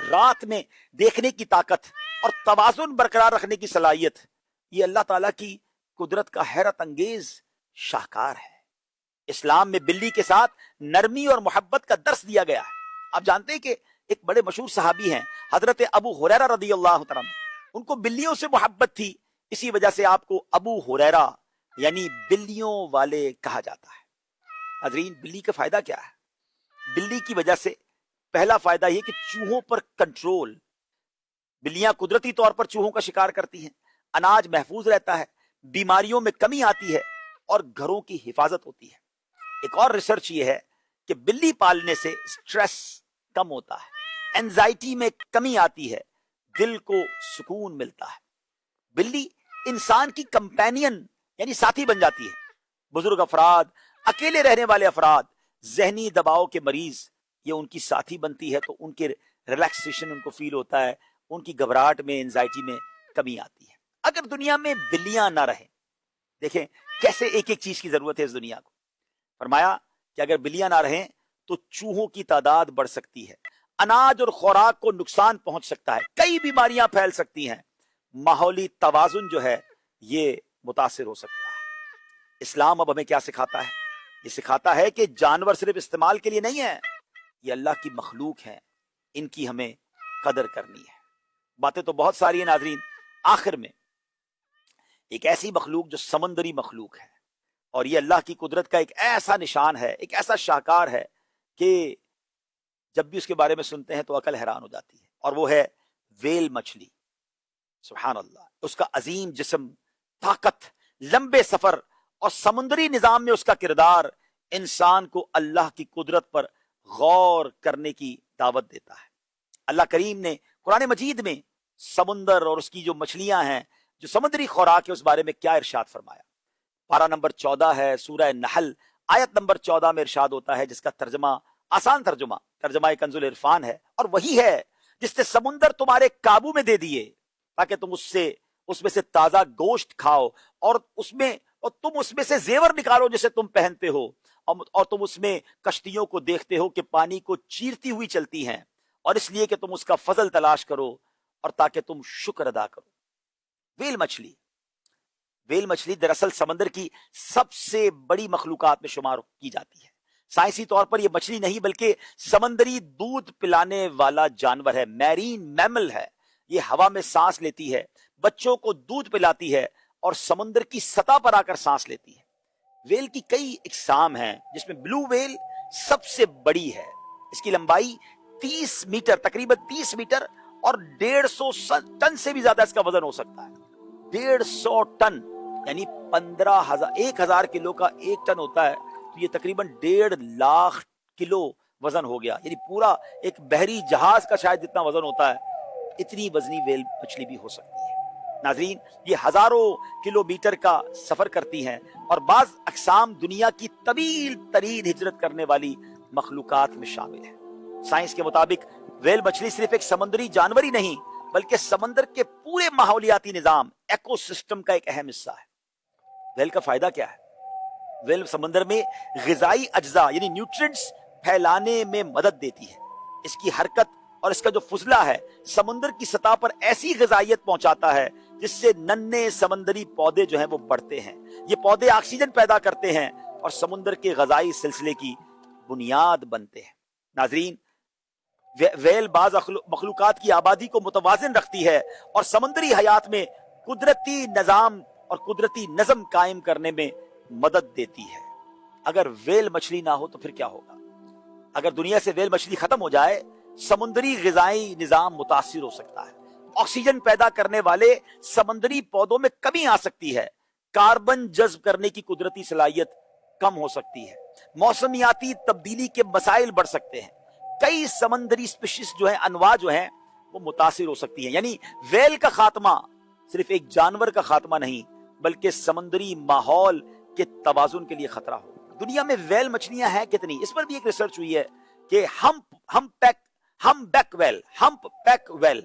رات میں دیکھنے کی طاقت اور توازن برقرار رکھنے کی صلاحیت، یہ اللہ تعالیٰ کی قدرت کا حیرت انگیز شاہکار ہے۔ اسلام میں بلی کے ساتھ نرمی اور محبت کا درس دیا گیا ہے۔ آپ جانتے ہیں کہ ایک بڑے مشہور صحابی ہیں حضرت ابو ہریرہ رضی اللہ تعالیٰ عنہ، ان کو بلیوں سے محبت تھی، اسی وجہ سے آپ کو ابو ہریرہ یعنی بلیوں والے کہا جاتا ہے۔ حضرین، بلی کا فائدہ کیا ہے؟ بلی کی وجہ سے پہلا فائدہ یہ کہ چوہوں پر کنٹرول، بلیاں قدرتی طور پر چوہوں کا شکار کرتی ہیں، اناج محفوظ رہتا ہے، بیماریوں میں کمی آتی ہے اور گھروں کی حفاظت ہوتی ہے۔ ایک اور ریسرچ یہ ہے کہ بلی پالنے سے سٹریس کم ہوتا ہے، اینزائٹی میں کمی آتی ہے، دل کو سکون ملتا ہے۔ بلی انسان کی کمپینین یعنی ساتھی بن جاتی ہے۔ بزرگ افراد، اکیلے رہنے والے افراد، ذہنی دباؤ کے مریض، یہ ان کی ساتھی بنتی ہے تو ان کے ریلیکسیشن ان کو فیل ہوتا ہے، ان کی گھبراہٹ میں، انزائٹی میں کمی آتی ہے۔ اگر دنیا میں بلیاں نہ رہیں، دیکھیں کیسے ایک ایک چیز کی ضرورت ہے اس دنیا کو۔ فرمایا کہ اگر بلیاں نہ رہیں تو چوہوں کی تعداد بڑھ سکتی ہے، اناج اور خوراک کو نقصان پہنچ سکتا ہے، کئی بیماریاں پھیل سکتی ہیں، ماحولی توازن جو ہے یہ متاثر ہو سکتا ہے۔ اسلام اب ہمیں کیا سکھاتا ہے؟ یہ سکھاتا ہے کہ جانور صرف استعمال کے لیے نہیں ہے، یہ اللہ کی مخلوق ہیں، ان کی ہمیں قدر کرنی ہے۔ باتیں تو بہت ساری ہیں ناظرین، آخر میں ایک ایسی مخلوق جو سمندری مخلوق ہے، اور یہ اللہ کی قدرت کا ایک ایسا نشان ہے، ایک ایسا شاہکار ہے کہ جب بھی اس کے بارے میں سنتے ہیں تو عقل حیران ہو جاتی ہے، اور وہ ہے ویل مچھلی۔ سبحان اللہ، اس کا عظیم جسم، طاقت، لمبے سفر اور سمندری نظام میں اس کا کردار انسان کو اللہ کی قدرت پر غور کرنے کی دعوت دیتا ہے۔ اللہ کریم نے قرآن مجید میں سمندر اور اس کی جو مچھلیاں ہیں، جو سمندری خوراک ہے، اس بارے میں کیا ارشاد فرمایا؟ پارہ نمبر 14 ہے سورہ نحل، آیت نمبر 14 میں ارشاد ہوتا ہے، جس کا ترجمہ، آسان ترجمہ کنز العرفان ہے، اور وہی ہے جس نے سمندر تمہارے قابو میں دے دیے تاکہ تم اس میں سے تازہ گوشت کھاؤ، اور تم اس میں سے زیور نکالو جسے تم پہنتے ہو، اور تم اس میں کشتیوں کو دیکھتے ہو کہ پانی کو چیرتی ہوئی چلتی ہیں، اور اس لیے کہ تم اس کا فضل تلاش کرو اور تاکہ تم شکر ادا کرو۔ ویل مچھلی دراصل سمندر کی سب سے بڑی مخلوقات میں شمار کی جاتی ہے۔ سائنسی طور پر یہ مچھلی نہیں بلکہ سمندری دودھ پلانے والا جانور ہے، میرین میمل ہے۔ یہ ہوا میں سانس لیتی ہے، بچوں کو دودھ پلاتی ہے اور سمندر کی سطح پر آ کر سانس لیتی ہے۔ ویل کی کئی اقسام ہیں جس میں بلو ویل سب سے بڑی ہے، اس کی لمبائی 30 میٹر، تقریباً 30 میٹر اور 150 ٹن سے بھی زیادہ اس کا وزن ہو سکتا ہے۔ 150 ٹن یعنی 1000 کلو کا 1 ٹن ہوتا ہے، تو یہ تقریباً 1.5 لاکھ کلو وزن ہو گیا، یعنی پورا ایک بحری جہاز کا شاید جتنا وزن ہوتا ہے، اتنی وزنی ویل مچھلی بھی ہو سکتی ہے۔ ناظرین، یہ ہزاروں کلومیٹر کا سفر کرتی ہیں، اور بعض اقسام دنیا کی طویل ترین ہجرت کرنے والی مخلوقات میں شامل ہیں۔ سائنس کے مطابق ویل مچھلی صرف ایک سمندری جانور ہی نہیں بلکہ سمندر کے پورے ماحولیاتی نظام، ایکو سسٹم کا ایک اہم حصہ ہے۔ ویل کا فائدہ کیا ہے؟ ویل سمندر میں غذائی اجزاء یعنی نیوٹرینٹس پھیلانے میں مدد دیتی ہے۔ اس کی حرکت اور اس کا جو فضلہ ہے سمندر کی سطح پر ایسی غذائیت پہنچاتا ہے جس سے ننھے سمندری پودے جو ہیں وہ بڑھتے ہیں۔ یہ پودے آکسیجن پیدا کرتے ہیں اور سمندر کے غذائی سلسلے کی بنیاد بنتے ہیں۔ ناظرین، ویل بعض مخلوقات کی آبادی کو متوازن رکھتی ہے اور سمندری حیات میں قدرتی نظام اور قدرتی نظم قائم کرنے میں مدد دیتی ہے۔ اگر ویل مچھلی نہ ہو تو پھر کیا ہوگا؟ اگر دنیا سے ویل مچھلی ختم ہو جائے، سمندری غذائی نظام متاثر ہو سکتا ہے، آکسیجن پیدا کرنے والے سمندری پودوں میں کمی آ سکتی ہے، کاربن جذب کرنے کی قدرتی صلاحیت کم ہو سکتی ہے، موسمیاتی تبدیلی کے مسائل بڑھ سکتے ہیں، کئی سمندری اسپیشیز جو ہیں، انواع جو ہیں وہ متاثر ہو سکتی ہیں. یعنی ویل کا خاتمہ صرف ایک جانور کا خاتمہ نہیں بلکہ سمندری ماحول کے توازن کے لیے خطرہ ہو. دنیا میں ویل مچھلیاں ہیں کتنی؟ اس پر بھی ایک ریسرچ ہوئی ہے کہ ہمپ پیک ویل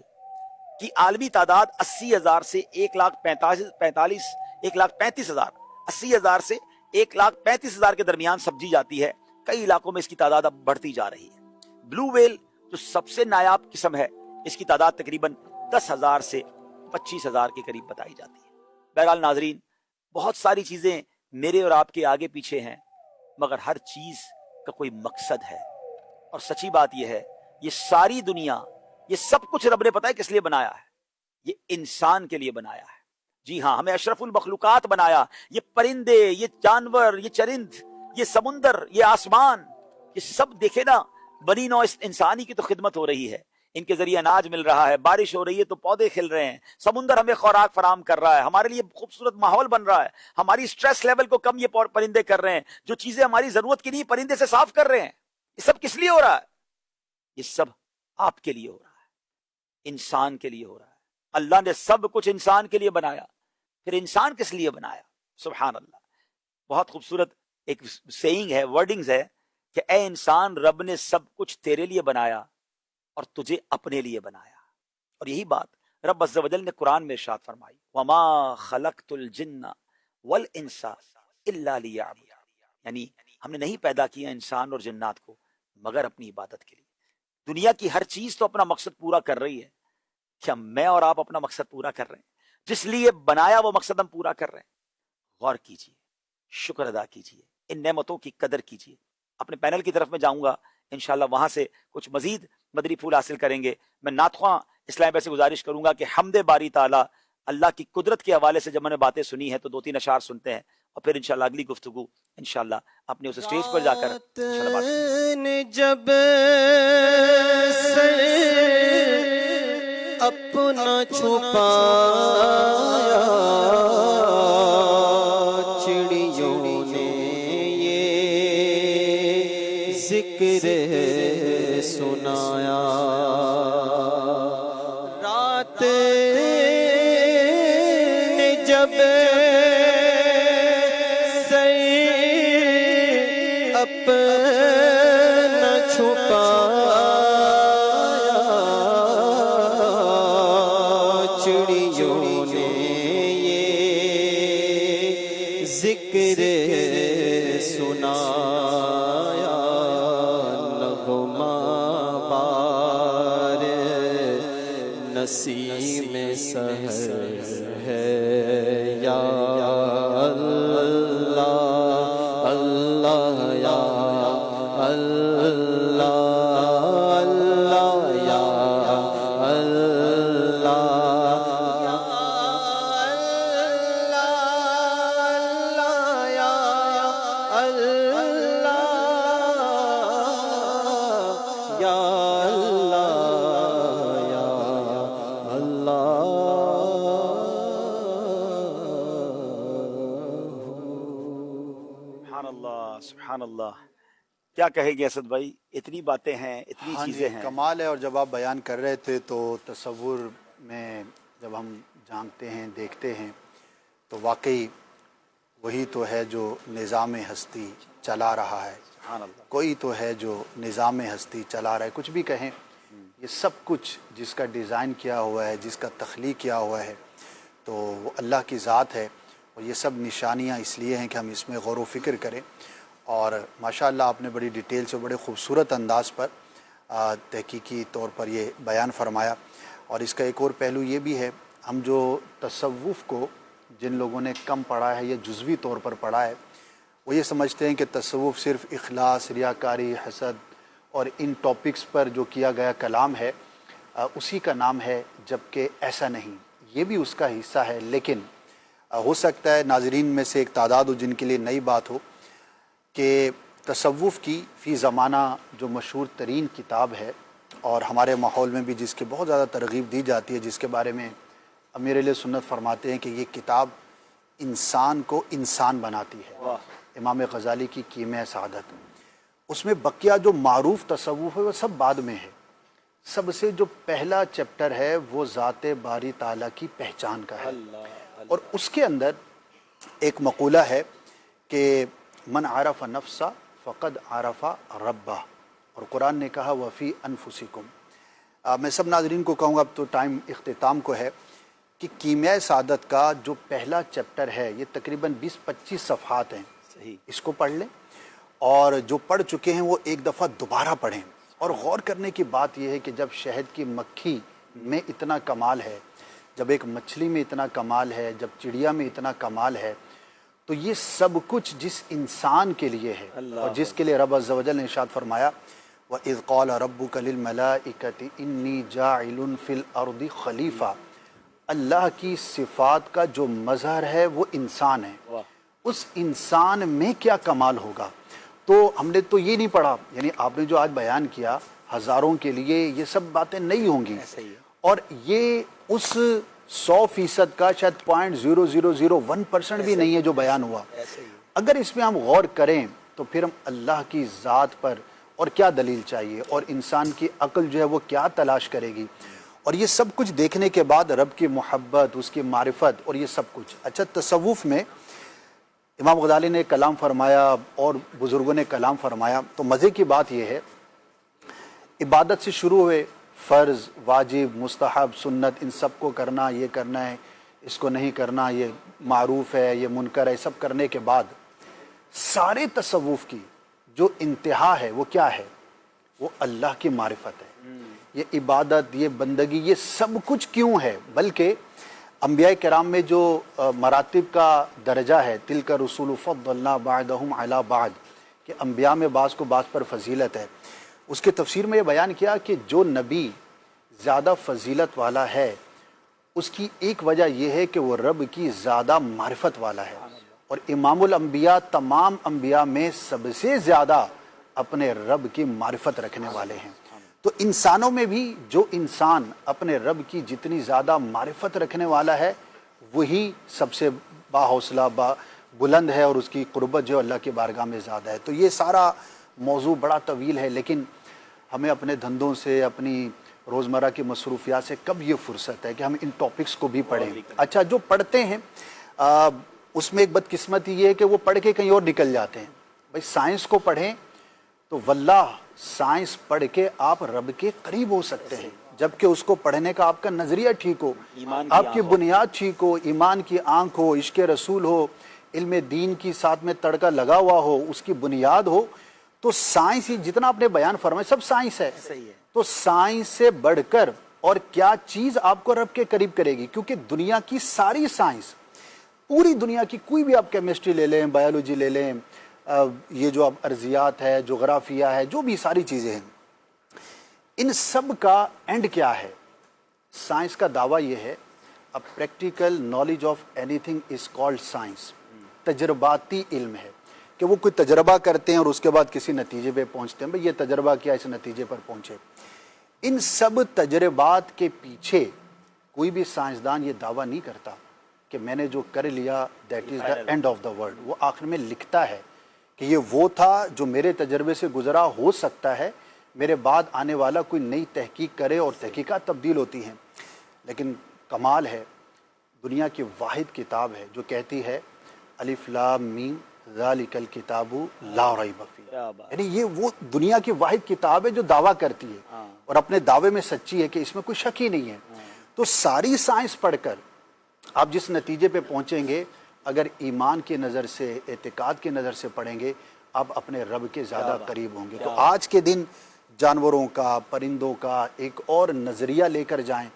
کی عالمی تعداد 80,000 سے 1,35,000 80,000 سے 1,35,000 کے درمیان سمجھی جاتی ہے. کئی علاقوں میں اس کی تعداد اب بڑھتی جا رہی ہے. بلو ویل جو سب سے نایاب قسم ہے اس کی تعداد تقریباً 10,000 سے 25,000 کے قریب بتائی جاتی ہے. بہرحال ناظرین، بہت ساری چیزیں میرے اور آپ کے آگے پیچھے ہیں مگر ہر چیز کا کوئی مقصد ہے. اور سچی بات یہ ہے، یہ ساری دنیا، یہ سب کچھ رب نے پتہ ہے کس لیے بنایا ہے؟ یہ انسان کے لیے بنایا ہے. جی ہاں، ہمیں اشرف المخلوقات بنایا. یہ پرندے، یہ جانور، یہ چرند، یہ سمندر، یہ آسمان، یہ سب دیکھے نا، بنی نوع انسانی کی تو خدمت ہو رہی ہے. ان کے ذریعے اناج مل رہا ہے، بارش ہو رہی ہے تو پودے کھل رہے ہیں، سمندر ہمیں خوراک فراہم کر رہا ہے، ہمارے لیے خوبصورت ماحول بن رہا ہے، ہماری سٹریس لیول کو کم یہ پرندے کر رہے ہیں، جو چیزیں ہماری ضرورت کی نہیں پرندے سے صاف کر رہے ہیں. یہ سب کس لیے ہو رہا ہے؟ یہ سب آپ کے لیے ہو رہا ہے، انسان کے لیے ہو رہا ہے. اللہ نے سب کچھ انسان کے لیے بنایا، پھر انسان کس لیے بنایا؟ سبحان اللہ. بہت خوبصورت ایک سیئنگ ہے، ورڈنگز ہے کہ اے انسان، رب نے سب کچھ تیرے لیے بنایا اور تجھے اپنے لیے بنایا. اور یہی بات رب عز و جل نے قرآن میں ارشاد فرمائی، وما خلقت الجن والانس الا لیعبدون. یعنی ہم نے نہیں پیدا کیا انسان اور جنات کو مگر اپنی عبادت کے لیے. دنیا کی ہر چیز تو اپنا مقصد پورا کر رہی ہے، کیا میں اور آپ اپنا مقصد پورا کر رہے ہیں؟ جس لیے بنایا وہ مقصد ہم پورا کر رہے ہیں؟ غور کیجئے، شکر ادا کیجئے، ان نعمتوں کی قدر کیجئے. اپنے پینل کی طرف میں جاؤں گا، انشاءاللہ وہاں سے کچھ مزید مدری پھول حاصل کریں گے. میں نعت خواں اسلام بھائی سے گزارش کروں گا کہ حمد باری تعالیٰ، اللہ کی قدرت کے حوالے سے جب میں نے باتیں سنی ہیں تو 2-3 اشعار سنتے ہیں اور پھر انشاءاللہ اگلی گفتگو انشاءاللہ اپنے اس اسٹیج پر جا کر انشاءاللہ بات کریں گے. جب سر اپنا چھپایا چڑیوں نے یہ ذکر سنایا. رات نے جب سر اپنا چھپایا چڑیوں نے یہ ذکر سنایا. نغمہ بار نسیم سحر ہے یا اللہ اللہ یا اللہ اللہ یا اللہ یا اللہ یا اللہ یا سبحان اللہ. کیا کہے گے اسد بھائی، اتنی باتیں ہیں، اتنی چیزیں ہیں. کمال ہے. اور جب آپ بیان کر رہے تھے تو تصور میں جب ہم جانتے ہیں، دیکھتے ہیں تو واقعی وہی تو ہے جو نظام ہستی چلا رہا ہے. سبحان اللہ. کوئی تو ہے جو نظام ہستی چلا رہا ہے. کچھ بھی کہیں، یہ سب کچھ جس کا ڈیزائن کیا ہوا ہے، جس کا تخلیق کیا ہوا ہے تو وہ اللہ کی ذات ہے. اور یہ سب نشانیاں اس لیے ہیں کہ ہم اس میں غور و فکر کریں. اور ماشاءاللہ آپ نے بڑی ڈیٹیل سے بڑے خوبصورت انداز پر تحقیقی طور پر یہ بیان فرمایا. اور اس کا ایک اور پہلو یہ بھی ہے، ہم جو تصوف کو جن لوگوں نے کم پڑھا ہے یا جزوی طور پر پڑھا ہے، وہ یہ سمجھتے ہیں کہ تصوف صرف اخلاص، ریاکاری، حسد اور ان ٹاپکس پر جو کیا گیا کلام ہے اسی کا نام ہے، جبکہ ایسا نہیں. یہ بھی اس کا حصہ ہے، لیکن ہو سکتا ہے ناظرین میں سے ایک تعداد ہو جن کے لیے نئی بات ہو کہ تصوف کی فی زمانہ جو مشہور ترین کتاب ہے اور ہمارے ماحول میں بھی جس کی بہت زیادہ ترغیب دی جاتی ہے، جس کے بارے میں امیر اہل سنت فرماتے ہیں کہ یہ کتاب انسان کو انسان بناتی ہے، امام غزالی کی کیمیا سعادت. اس میں بقیہ جو معروف تصوف ہے وہ سب بعد میں ہے. سب سے جو پہلا چیپٹر ہے وہ ذات باری تعالیٰ کی پہچان کا ہے، اور اس کے اندر ایک مقولہ ہے کہ من عرف نفسہ فقد عرف ربہ، اور قرآن نے کہا وفی انفسکم۔ میں سب ناظرین کو کہوں گا، اب تو ٹائم اختتام کو ہے، کہ کیمیائے سعادت کا جو پہلا چیپٹر ہے یہ تقریباً 20-25 صفحات ہیں، صحیح، اس کو پڑھ لیں، اور جو پڑھ چکے ہیں وہ ایک دفعہ دوبارہ پڑھیں۔ اور غور کرنے کی بات یہ ہے کہ جب شہد کی مکھی میں اتنا کمال ہے، جب ایک مچھلی میں اتنا کمال ہے، جب چڑیا میں اتنا کمال ہے، تو یہ سب کچھ جس انسان کے لیے ہے اور جس کے لیے رب عز و جل نے ارشاد فرمایا وَإِذْ قَالَ رَبُّكَ لِلْمَلَائِكَةِ إِنِّي جَاعِلٌ فِي الْأَرْضِ خلیفہ، اللہ کی صفات کا جو مظہر ہے وہ انسان ہے، اس انسان میں کیا کمال ہوگا۔ تو ہم نے تو یہ نہیں پڑھا، یعنی آپ نے جو آج بیان کیا ہزاروں کے لیے یہ سب باتیں نہیں ہوں گی، اور یہ اس 100% کا شاید 0.0001% بھی نہیں ہے جو بیان ہوا۔ اگر اس میں ہم غور کریں تو پھر ہم اللہ کی ذات پر اور کیا دلیل چاہیے، اور انسان کی عقل جو ہے وہ کیا تلاش کرے گی، اور یہ سب کچھ دیکھنے کے بعد رب کی محبت، اس کی معرفت اور یہ سب کچھ۔ اچھا، تصوف میں امام غزالی نے کلام فرمایا اور بزرگوں نے کلام فرمایا، تو مزے کی بات یہ ہے عبادت سے شروع ہوئے، فرض، واجب، مستحب، سنت، ان سب کو کرنا، یہ کرنا ہے، اس کو نہیں کرنا، یہ معروف ہے، یہ منکر ہے، سب کرنے کے بعد سارے تصوف کی جو انتہا ہے وہ کیا ہے؟ وہ اللہ کی معرفت ہے۔ یہ عبادت، یہ بندگی، یہ سب کچھ کیوں ہے؟ بلکہ انبیاء کرام میں جو مراتب کا درجہ ہے، تلک رسول فضلنا بعضهم علی بعض، کہ انبیاء میں بعض کو بعض پر فضیلت ہے، اس کے تفسیر میں یہ بیان کیا کہ جو نبی زیادہ فضیلت والا ہے اس کی ایک وجہ یہ ہے کہ وہ رب کی زیادہ معرفت والا ہے، اور امام الانبیاء تمام انبیاء میں سب سے زیادہ اپنے رب کی معرفت رکھنے والے ہیں۔ تو انسانوں میں بھی جو انسان اپنے رب کی جتنی زیادہ معرفت رکھنے والا ہے وہی سب سے باحوصلہ، بلند ہے، اور اس کی قربت جو اللہ کی بارگاہ میں زیادہ ہے۔ تو یہ سارا موضوع بڑا طویل ہے، لیکن ہمیں اپنے دھندوں سے، اپنی روزمرہ کی مصروفیات سے کب یہ فرصت ہے کہ ہم ان ٹاپکس کو بھی پڑھیں۔ اچھا، جو پڑھتے ہیں اس میں ایک بدقسمتی یہ ہے کہ وہ پڑھ کے کہیں اور نکل جاتے ہیں۔ بھائی سائنس کو پڑھیں تو واللہ سائنس پڑھ کے آپ رب کے قریب ہو سکتے ہیں، جبکہ اس کو پڑھنے کا آپ کا نظریہ ٹھیک ہو، آپ کی بنیاد ٹھیک ہو، ایمان کی آنکھ ہو، عشق رسول ہو، علم دین کی ساتھ میں تڑکا لگا ہوا ہو، اس کی بنیاد ہو، تو سائنس ہی جتنا آپ نے بیان فرمایا سب سائنس ہے۔ تو سائنس سے بڑھ کر اور کیا چیز آپ کو رب کے قریب کرے گی؟ کیونکہ دنیا کی ساری سائنس، پوری دنیا کی کوئی بھی آپ کیمسٹری لے لیں، بایولوجی لے لیں، یہ جو اب ارضیات ہے، جغرافیہ ہے، جو بھی ساری چیزیں ہیں، ان سب کا اینڈ کیا ہے؟ سائنس کا دعویٰ یہ ہے اب practical knowledge of any thing is called science, تجرباتی علم ہے، کہ وہ کوئی تجربہ کرتے ہیں اور اس کے بعد کسی نتیجے پہ پہنچتے ہیں، بھئی یہ تجربہ کیا اس نتیجے پر پہنچے۔ ان سب تجربات کے پیچھے کوئی بھی سائنسدان یہ دعویٰ نہیں کرتا کہ میں نے جو کر لیا that is the and of the world. وہ آخر میں لکھتا ہے کہ یہ وہ تھا جو میرے تجربے سے گزرا، ہو سکتا ہے میرے بعد آنے والا کوئی نئی تحقیق کرے، اور تحقیقات تبدیل ہوتی ہیں۔ لیکن کمال ہے، دنیا کی واحد کتاب ہے جو کہتی ہے الف لام میم ذالک الکتاب لا ریب فیہ، یعنی یہ وہ دنیا کی واحد کتاب ہے جو دعویٰ کرتی ہے اور اپنے دعوے میں سچی ہے کہ اس میں کوئی شک ہی نہیں ہے۔ تو ساری سائنس پڑھ کر آپ جس نتیجے پہ پہنچیں گے، اگر ایمان کی نظر سے، اعتقاد کی نظر سے پڑھیں گے، آپ اپنے رب کے زیادہ قریب ہوں گے۔ تو آج کے دن جانوروں کا، پرندوں کا ایک اور نظریہ لے کر جائیں،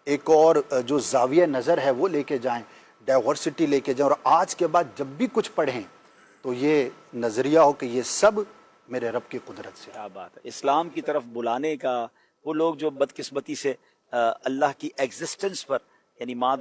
ایک اور جو زاویہ نظر ہے وہ لے کے جائیں، ڈائیورسٹی لے کے جائیں، اور آج کے بعد جب بھی کچھ پڑھیں تو یہ نظریہ ہو کہ یہ سب میرے رب کی قدرت سے۔ کیا بات ہے، اسلام کی طرف بلانے کا۔ وہ لوگ جو بدقسمتی سے اللہ کی ایگزسٹنس پر، یعنی ماد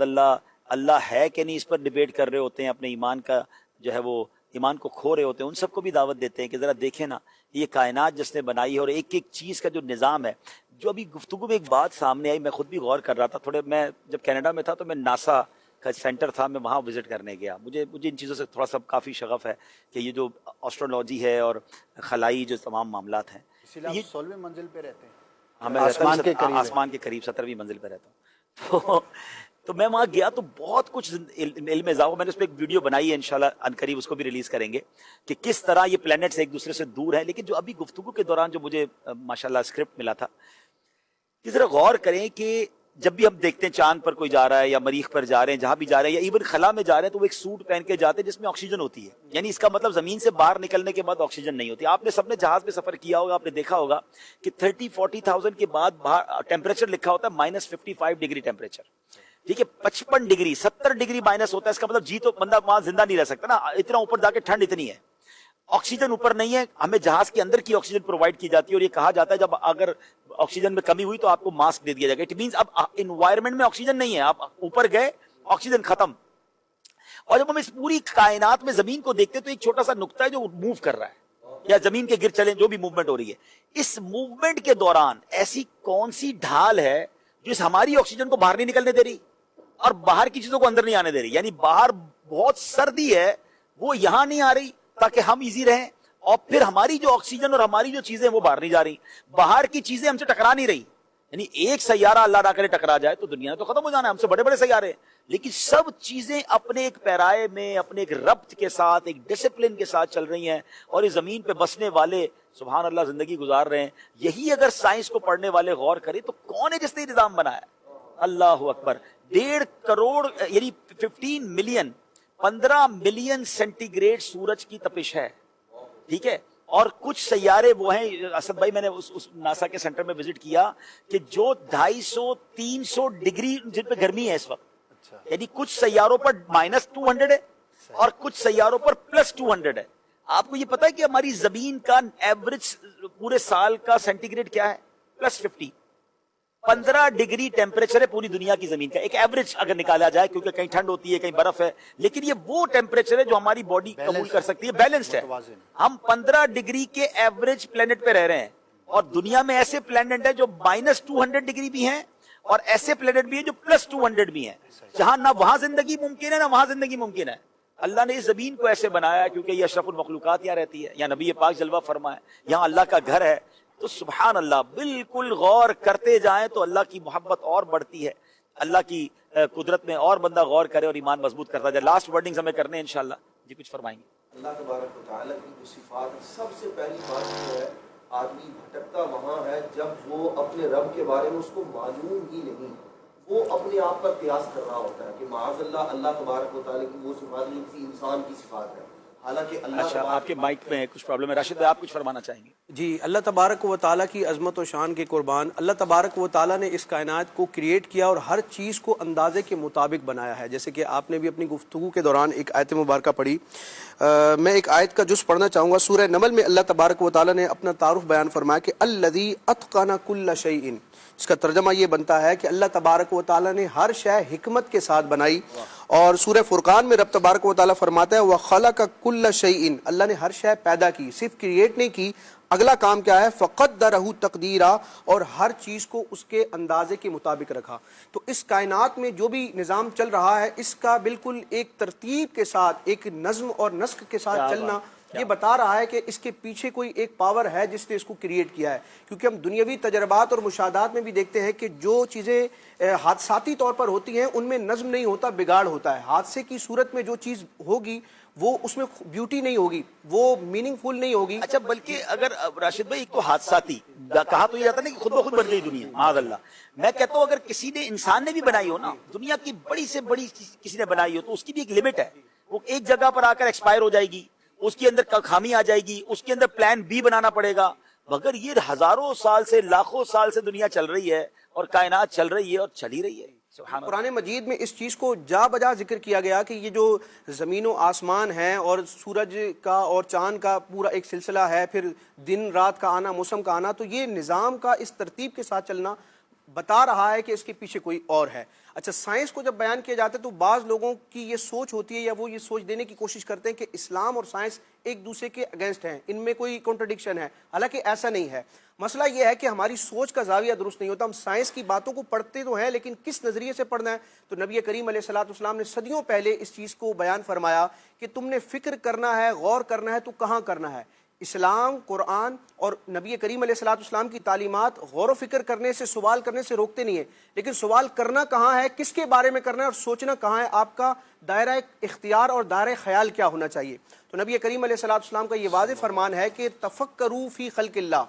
اللہ ہے کہ نہیں، اس پر ڈیبیٹ کر رہے ہوتے ہیں، اپنے ایمان کا جو ہے وہ ایمان کو کھو رہے ہوتے ہیں، ان سب کو بھی دعوت دیتے ہیں کہ ذرا دیکھیں نا یہ کائنات جس نے بنائی ہے اور ایک ایک چیز کا جو نظام ہے۔ جو ابھی گفتگو میں ایک بات سامنے آئی، میں خود بھی غور کر رہا تھا تھوڑے، میں جب کینیڈا میں تھا تو میں ناسا کا سینٹر تھا، میں وہاں وزٹ کرنے گیا۔ مجھے ان چیزوں سے تھوڑا سا کافی شغف ہے کہ یہ جو آسٹرولوجی ہے اور خلائی جو تمام معاملات ہیں، اسی لیے آپ 16ویں منزل پہ رہتے ہیں۔ ہمیں آسمان کے قریب ہے. آسمان کے قریب 17ویں منزل پہ رہتا ہوں. تو میں وہاں گیا تو بہت کچھ علم اضافہ، میں نے اس پہ ایک ویڈیو بنائی ہے، انشااءاللہ عنقریب اس کو بھی ریلیز کریں گے کہ کس طرح یہ پلینٹس ایک دوسرے سے دور ہیں. لیکن جو ابھی گفتگو کے دوران جو مجھے ماشاءاللہ اسکرپٹ ملا تھا کہ ذرا غور کریں کہ جب بھی ہم دیکھتے ہیں چاند پر کوئی جا رہا ہے یا مریخ پر جا رہے ہیں، جہاں بھی جا رہے ہیں یا ایون خلا میں جا رہے ہیں، تو وہ ایک سوٹ پہن کے جاتے ہیں جس میں آکسیجن ہوتی ہے. یعنی اس کا مطلب زمین سے باہر نکلنے کے بعد آکسیجن نہیں ہوتی. آپ نے سب نے جہاز میں سفر کیا ہوگا، آپ نے دیکھا ہوگا کہ 30-40,000 کے بعد باہر ٹیمپریچر لکھا ہوتا ہے -55 ڈگری ٹیمپریچر. ٹھیک ہے، 55 ڈگری 70 ڈگری مائنس ہوتا ہے. اس کا مطلب جی تو بندہ وہاں زندہ نہیں رہ سکتا نا، اتنا اوپر جا کے ٹھنڈ اتنی ہے. آکسیجن اوپر نہیں ہے، ہمیں جہاز کے اندر کی آکسیجن پرووائڈ کی جاتی ہے. اور یہ کہا جاتا ہے جب اگر آکسیجن میں کمی ہوئی تو آپ کو ماسک دے دیا جائے گا. اٹ مینس اب انوائرمنٹ میں آکسیجن نہیں ہے، آپ اوپر گئے آکسیجن ختم. اور جب ہم اس پوری کائنات میں زمین کو دیکھتے ہیں تو ایک چھوٹا سا نقطہ ہے جو موو کر رہا ہے یا زمین کے گر چلیں جو بھی موومنٹ ہو رہی ہے. اس موومنٹ کے دوران ایسی کون سی ڈھال ہے جو اس ہماری آکسیجن کو باہر نہیں نکلنے دے رہی اور باہر کی چیزوں کو اندر نہیں آنے دے رہی؟ یعنی باہر بہت سردی ہے، وہ یہاں نہیں آ رہی تاکہ ہم ایزی رہیں، اور پھر ہماری جو آکسیجن اور ہماری جو چیزیں وہ باہر نہیں جا رہی. باہر کی چیزیں ہم سے ٹکرا نہیں رہی. یعنی ایک سیارہ اللہ نہ کرے ٹکرا جائے تو دنیا تو ختم ہو جانا ہے، ہم سے بڑے بڑے سیارے ہیں. لیکن سب چیزیں اپنے ایک پیرائے میں اپنے ایک ربط کے ساتھ ایک ڈسپلن کے ساتھ چل رہی ہیں، اور اس زمین پہ بسنے والے سبحان اللہ زندگی گزار رہے ہیں. یہی اگر سائنس کو پڑھنے والے غور کریں تو کون ہے جس نے نظام بنایا؟ اللہ اکبر. 1.5 کروڑ یعنی 15 ملین سینٹی گریڈ سورج کی تپش ہے. ٹھیک ہے، اور کچھ سیارے وہ ہیں اسد بھائی، میں نے اس ناسا کے سینٹر میں وزٹ کیا کہ جو 250-300 ڈگری جن پہ گرمی ہے اس وقت. یعنی کچھ سیاروں پر -200 ہے اور کچھ سیاروں پر +200 ہے. آپ کو یہ پتا ہے کہ ہماری زمین کا ایوریج پورے سال کا سینٹی گریڈ کیا ہے؟ +50. 15 ڈگری ٹیمپریچر ہے پوری دنیا کی زمین کا، ایک ایوریج اگر نکالا جائے، کیونکہ کہیں ٹھنڈ ہوتی ہے کہیں برف ہے، لیکن یہ وہ ٹیمپریچر ہے جو ہماری باڈی قبول کر سکتی ہے، بیلنسڈ ہے. ہم 15 ڈگری کے ایوریج پلینٹ پہ رہ رہے ہیں، اور دنیا میں ایسے پلینٹ ہیں جو -200 ڈگری بھی ہیں اور ایسے پلینٹ بھی ہیں جو +200 بھی ہیں، جہاں نہ وہاں زندگی ممکن ہے نہ وہاں زندگی ممکن ہے. اللہ نے اس زمین کو ایسے بنایا کیونکہ یہ اشرف المخلوقات یہاں رہتی ہے، یا نبی پاک جلوہ فرمائے یہاں اللہ کا گھر ہے. تو سبحان اللہ، بالکل غور کرتے جائیں تو اللہ کی محبت اور بڑھتی ہے، اللہ کی قدرت میں اور بندہ غور کرے اور ایمان مضبوط کرتا جائے. لاسٹ ورڈنگز ہمیں کرنے ہیں انشاءاللہ. جی کچھ فرمائیں گے؟ اللہ تبارک و تعالیٰ کی جو صفات ہے، سب سے پہلی بات جو ہے آدمی بھٹکتا وہاں ہے جب وہ اپنے رب کے بارے میں اس کو معلوم ہی نہیں، وہ اپنے آپ پر قیاس کر رہا ہوتا ہے کہ معاذ اللہ اللہ تبارک و تعالیٰ کی وہ صفات جو کسی انسان کی صفات ہے، حالانکہ اللہ اچھا آپ کے مائک میں کچھ پرابلم ہے. راشد بھائی آپ کچھ فرمانا چاہیں گے؟ جی، اللہ تبارک و تعالیٰ کی عظمت و شان کے قربان. اللہ تبارک و تعالیٰ نے اس کائنات کو کریٹ کیا اور ہر چیز کو اندازے کے مطابق بنایا ہے. جیسے کہ آپ نے بھی اپنی گفتگو کے دوران ایک آیت مبارکہ پڑھی، میں ایک آیت کا جز پڑھنا چاہوں گا. سورہ نمل میں اللہ تبارک و تعالیٰ نے اپنا تعارف بیان فرمایا کہ الذی اتقن کل شیء. اس کا ترجمہ یہ بنتا ہے کہ اللہ تبارک و تعالیٰ نے ہر شے حکمت کے ساتھ بنائی. اور سورہ فرقان میں رب تبارک و تعالیٰ فرماتا ہے وَخَلَقَ كُلَّ شَيْءٍ. اللہ نے ہر شے پیدا کی، صرف کریٹ نہیں کی. اگلا کام کیا ہے؟ فَقَدَّرَهُ تَقْدِيرًا. اور ہر چیز کو اس کے اندازے کے مطابق رکھا. تو اس کائنات میں جو بھی نظام چل رہا ہے اس کا بالکل ایک ترتیب کے ساتھ، ایک نظم اور نسق کے ساتھ چلنا یہ بتا رہا ہے کہ اس کے پیچھے کوئی ایک پاور ہے جس نے اس کو کریٹ کیا ہے. کیونکہ ہم دنیاوی تجربات اور مشاہدات میں بھی دیکھتے ہیں کہ جو چیزیں حادثاتی طور پر ہوتی ہیں ان میں نظم نہیں ہوتا، بگاڑ ہوتا ہے. حادثے کی صورت میں جو چیز ہوگی وہ اس میں بیوٹی نہیں ہوگی، وہ میننگ فل نہیں ہوگی. اچھا بلکہ اگر راشد بھائی ایک تو حادثاتی کہا تو یہ جاتا نا کہ خود بخود بن گئی دنیا، معاذ اللہ. میں کہتا ہوں اگر کسی نے انسان نے بھی بنائی ہو نا، دنیا کی بڑی سے بڑی کسی نے بنائی ہو تو اس کی بھی ایک لمٹ ہے. وہ ایک جگہ پر آ کر ایکسپائر ہو جائے گی، اس کے اندر خامی آ جائے گی، اس کے اندر پلان بی بنانا پڑے گا. مگر یہ ہزاروں سال سے لاکھوں سال سے دنیا چل رہی ہے اور کائنات چل رہی ہے اور چل ہی رہی ہے. قرآن مجید میں اس چیز کو جا بجا ذکر کیا گیا کہ یہ جو زمین و آسمان ہے اور سورج کا اور چاند کا پورا ایک سلسلہ ہے، پھر دن رات کا آنا، موسم کا آنا، تو یہ نظام کا اس ترتیب کے ساتھ چلنا بتا رہا ہے کہ اس کے پیچھے کوئی اور ہے. اچھا، سائنس کو جب بیان کیا جاتا ہے تو بعض لوگوں کی یہ سوچ ہوتی ہے یا وہ یہ سوچ دینے کی کوشش کرتے ہیں کہ اسلام اور سائنس ایک دوسرے کے اگینسٹ ہیں، ان میں کوئی کنٹرڈکشن ہے. حالانکہ ایسا نہیں ہے. مسئلہ یہ ہے کہ ہماری سوچ کا زاویہ درست نہیں ہوتا. ہم سائنس کی باتوں کو پڑھتے تو ہیں لیکن کس نظریے سے پڑھنا ہے؟ تو نبی کریم علیہ الصلوۃ والسلام نے صدیوں پہلے اس چیز کو بیان فرمایا کہ تم نے فکر کرنا ہے، غور کرنا ہے تو کہاں کرنا ہے؟ اسلام، قرآن اور نبی کریم علیہ الصلوۃ والسلام کی تعلیمات غور و فکر کرنے سے، سوال کرنے سے روکتے نہیں ہیں، لیکن سوال کرنا کہاں ہے، کس کے بارے میں کرنا ہے، اور سوچنا کہاں ہے، آپ کا دائرہ اختیار اور دائرہ خیال کیا ہونا چاہیے۔ تو نبی کریم علیہ الصلوۃ والسلام کا یہ واضح فرمان ہے کہ تفکروا فی خلق اللہ،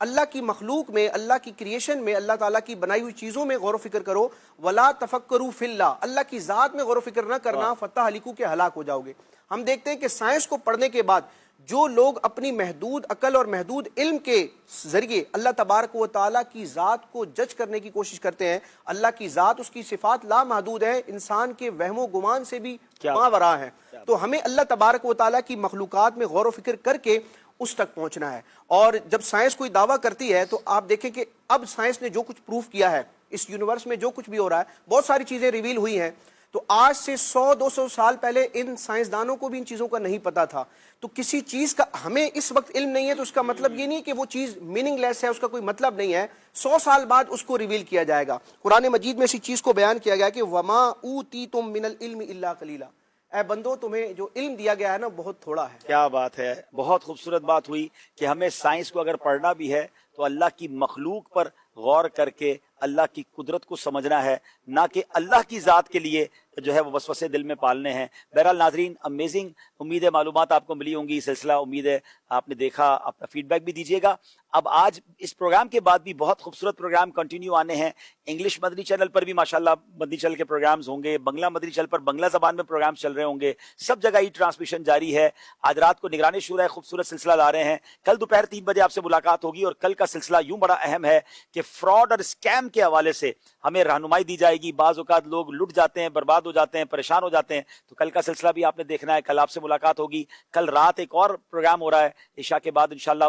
اللہ کی مخلوق میں، اللہ کی کریشن میں، اللہ تعالیٰ کی بنائی ہوئی چیزوں میں غور و فکر کرو، ولا تفکروا فی اللہ، اللہ کی ذات میں غور و فکر نہ کرنا، فتہلکوا کہ ہلاک ہو جاؤ گے۔ ہم دیکھتے ہیں کہ سائنس کو پڑھنے کے بعد جو لوگ اپنی محدود عقل اور محدود علم کے ذریعے اللہ تبارک و تعالیٰ کی ذات کو جج کرنے کی کوشش کرتے ہیں، اللہ کی ذات، اس کی صفات لامحدود ہے، انسان کے وہم و گمان سے بھی ماوراء ہے، تو ہمیں اللہ تبارک و تعالیٰ کی مخلوقات میں غور و فکر کر کے اس تک پہنچنا ہے۔ اور جب سائنس کوئی دعویٰ کرتی ہے تو آپ دیکھیں کہ اب سائنس نے جو کچھ پروف کیا ہے، اس یونیورس میں جو کچھ بھی ہو رہا ہے، بہت ساری چیزیں ریویل ہوئی ہیں، تو آج سے 100-200 سال پہلے ان سائنسدانوں کو بھی ان چیزوں کا نہیں پتا تھا۔ تو کسی چیز کا ہمیں اس وقت علم نہیں ہے تو اس کا مطلب یہ نہیں کہ وہ چیز میننگ لیس ہے، اس کا کوئی مطلب نہیں ہے، 100 سال بعد اس کو ریویل کیا جائے گا۔ قرآن مجید میں اسی چیز کو بیان کیا گیا کہ وما اوتیتم من العلم الا قلیلا، اے بندو تمہیں جو علم دیا گیا ہے نا بہت تھوڑا ہے۔ کیا بات ہے، بہت خوبصورت بات ہوئی کہ ہمیں سائنس کو اگر پڑھنا بھی ہے تو اللہ کی مخلوق پر غور کر کے اللہ کی قدرت کو سمجھنا ہے، نہ کہ اللہ کی ذات کے لیے جو ہے وہ وسوسے دل میں پالنے ہیں۔ بہرحال ناظرین، امیزنگ، امید ہے معلومات آپ کو ملی ہوں گی، سلسلہ امید ہے آپ نے دیکھا، اپنا فیڈ بیک بھی دیجیے گا۔ اب آج اس پروگرام کے بعد بھی بہت خوبصورت پروگرام کنٹینیو آنے ہیں۔ انگلش مدنی چینل پر بھی ماشاءاللہ مدنی چینل کے پروگرامز ہوں گے، بنگلہ مدنی چینل پر بنگلہ زبان میں پروگرامز چل رہے ہوں گے، سب جگہ ہی ٹرانسمیشن جاری ہے۔ آج رات کو نگران شورا خوبصورت سلسلہ لا رہے ہیں، کل دوپہر 3 بجے آپ سے ملاقات ہوگی، اور کل کا سلسلہ یوں بڑا اہم ہے کہ فراڈ اور اسکیم کے حوالے سے ہمیں رہنمائی دی جائے گی۔ بعض اوقات لوگ لٹ جاتے ہیں، برباد ہو جاتے ہیں، پریشان ہو جاتے ہیں، تو کل کا سلسلہ بھی آپ نے دیکھنا ہے، کل آپ سے ملاقات ہوگی۔ کل رات ایک اور پروگرام ہو رہا ہے عشاء کے بعد انشاءاللہ،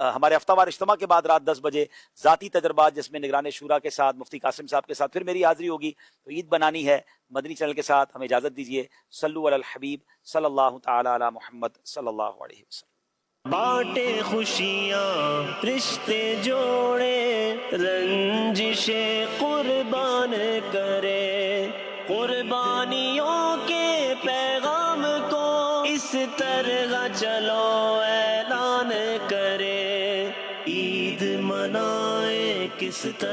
ہمارے ہفتہ وار اجتماع کے بعد رات 10 بجے ذاتی تجربات، جس میں نگران شورا کے ساتھ مفتی قاسم صاحب کے ساتھ پھر میری حاضری ہوگی۔ تو عید بنانی ہے مدنی چینل کے ساتھ، ہمیں اجازت دیجیے۔ صلو علی الحبیب صلی اللہ تعالی علی محمد صلی اللہ علیہ وسلم۔ بانٹے خوشیاں رشتے جوڑے، رنجشیں قربان کرے، قربانیوں کے پیغام کو اس طرح چلو اعلان کرے، عید منائے کس طرح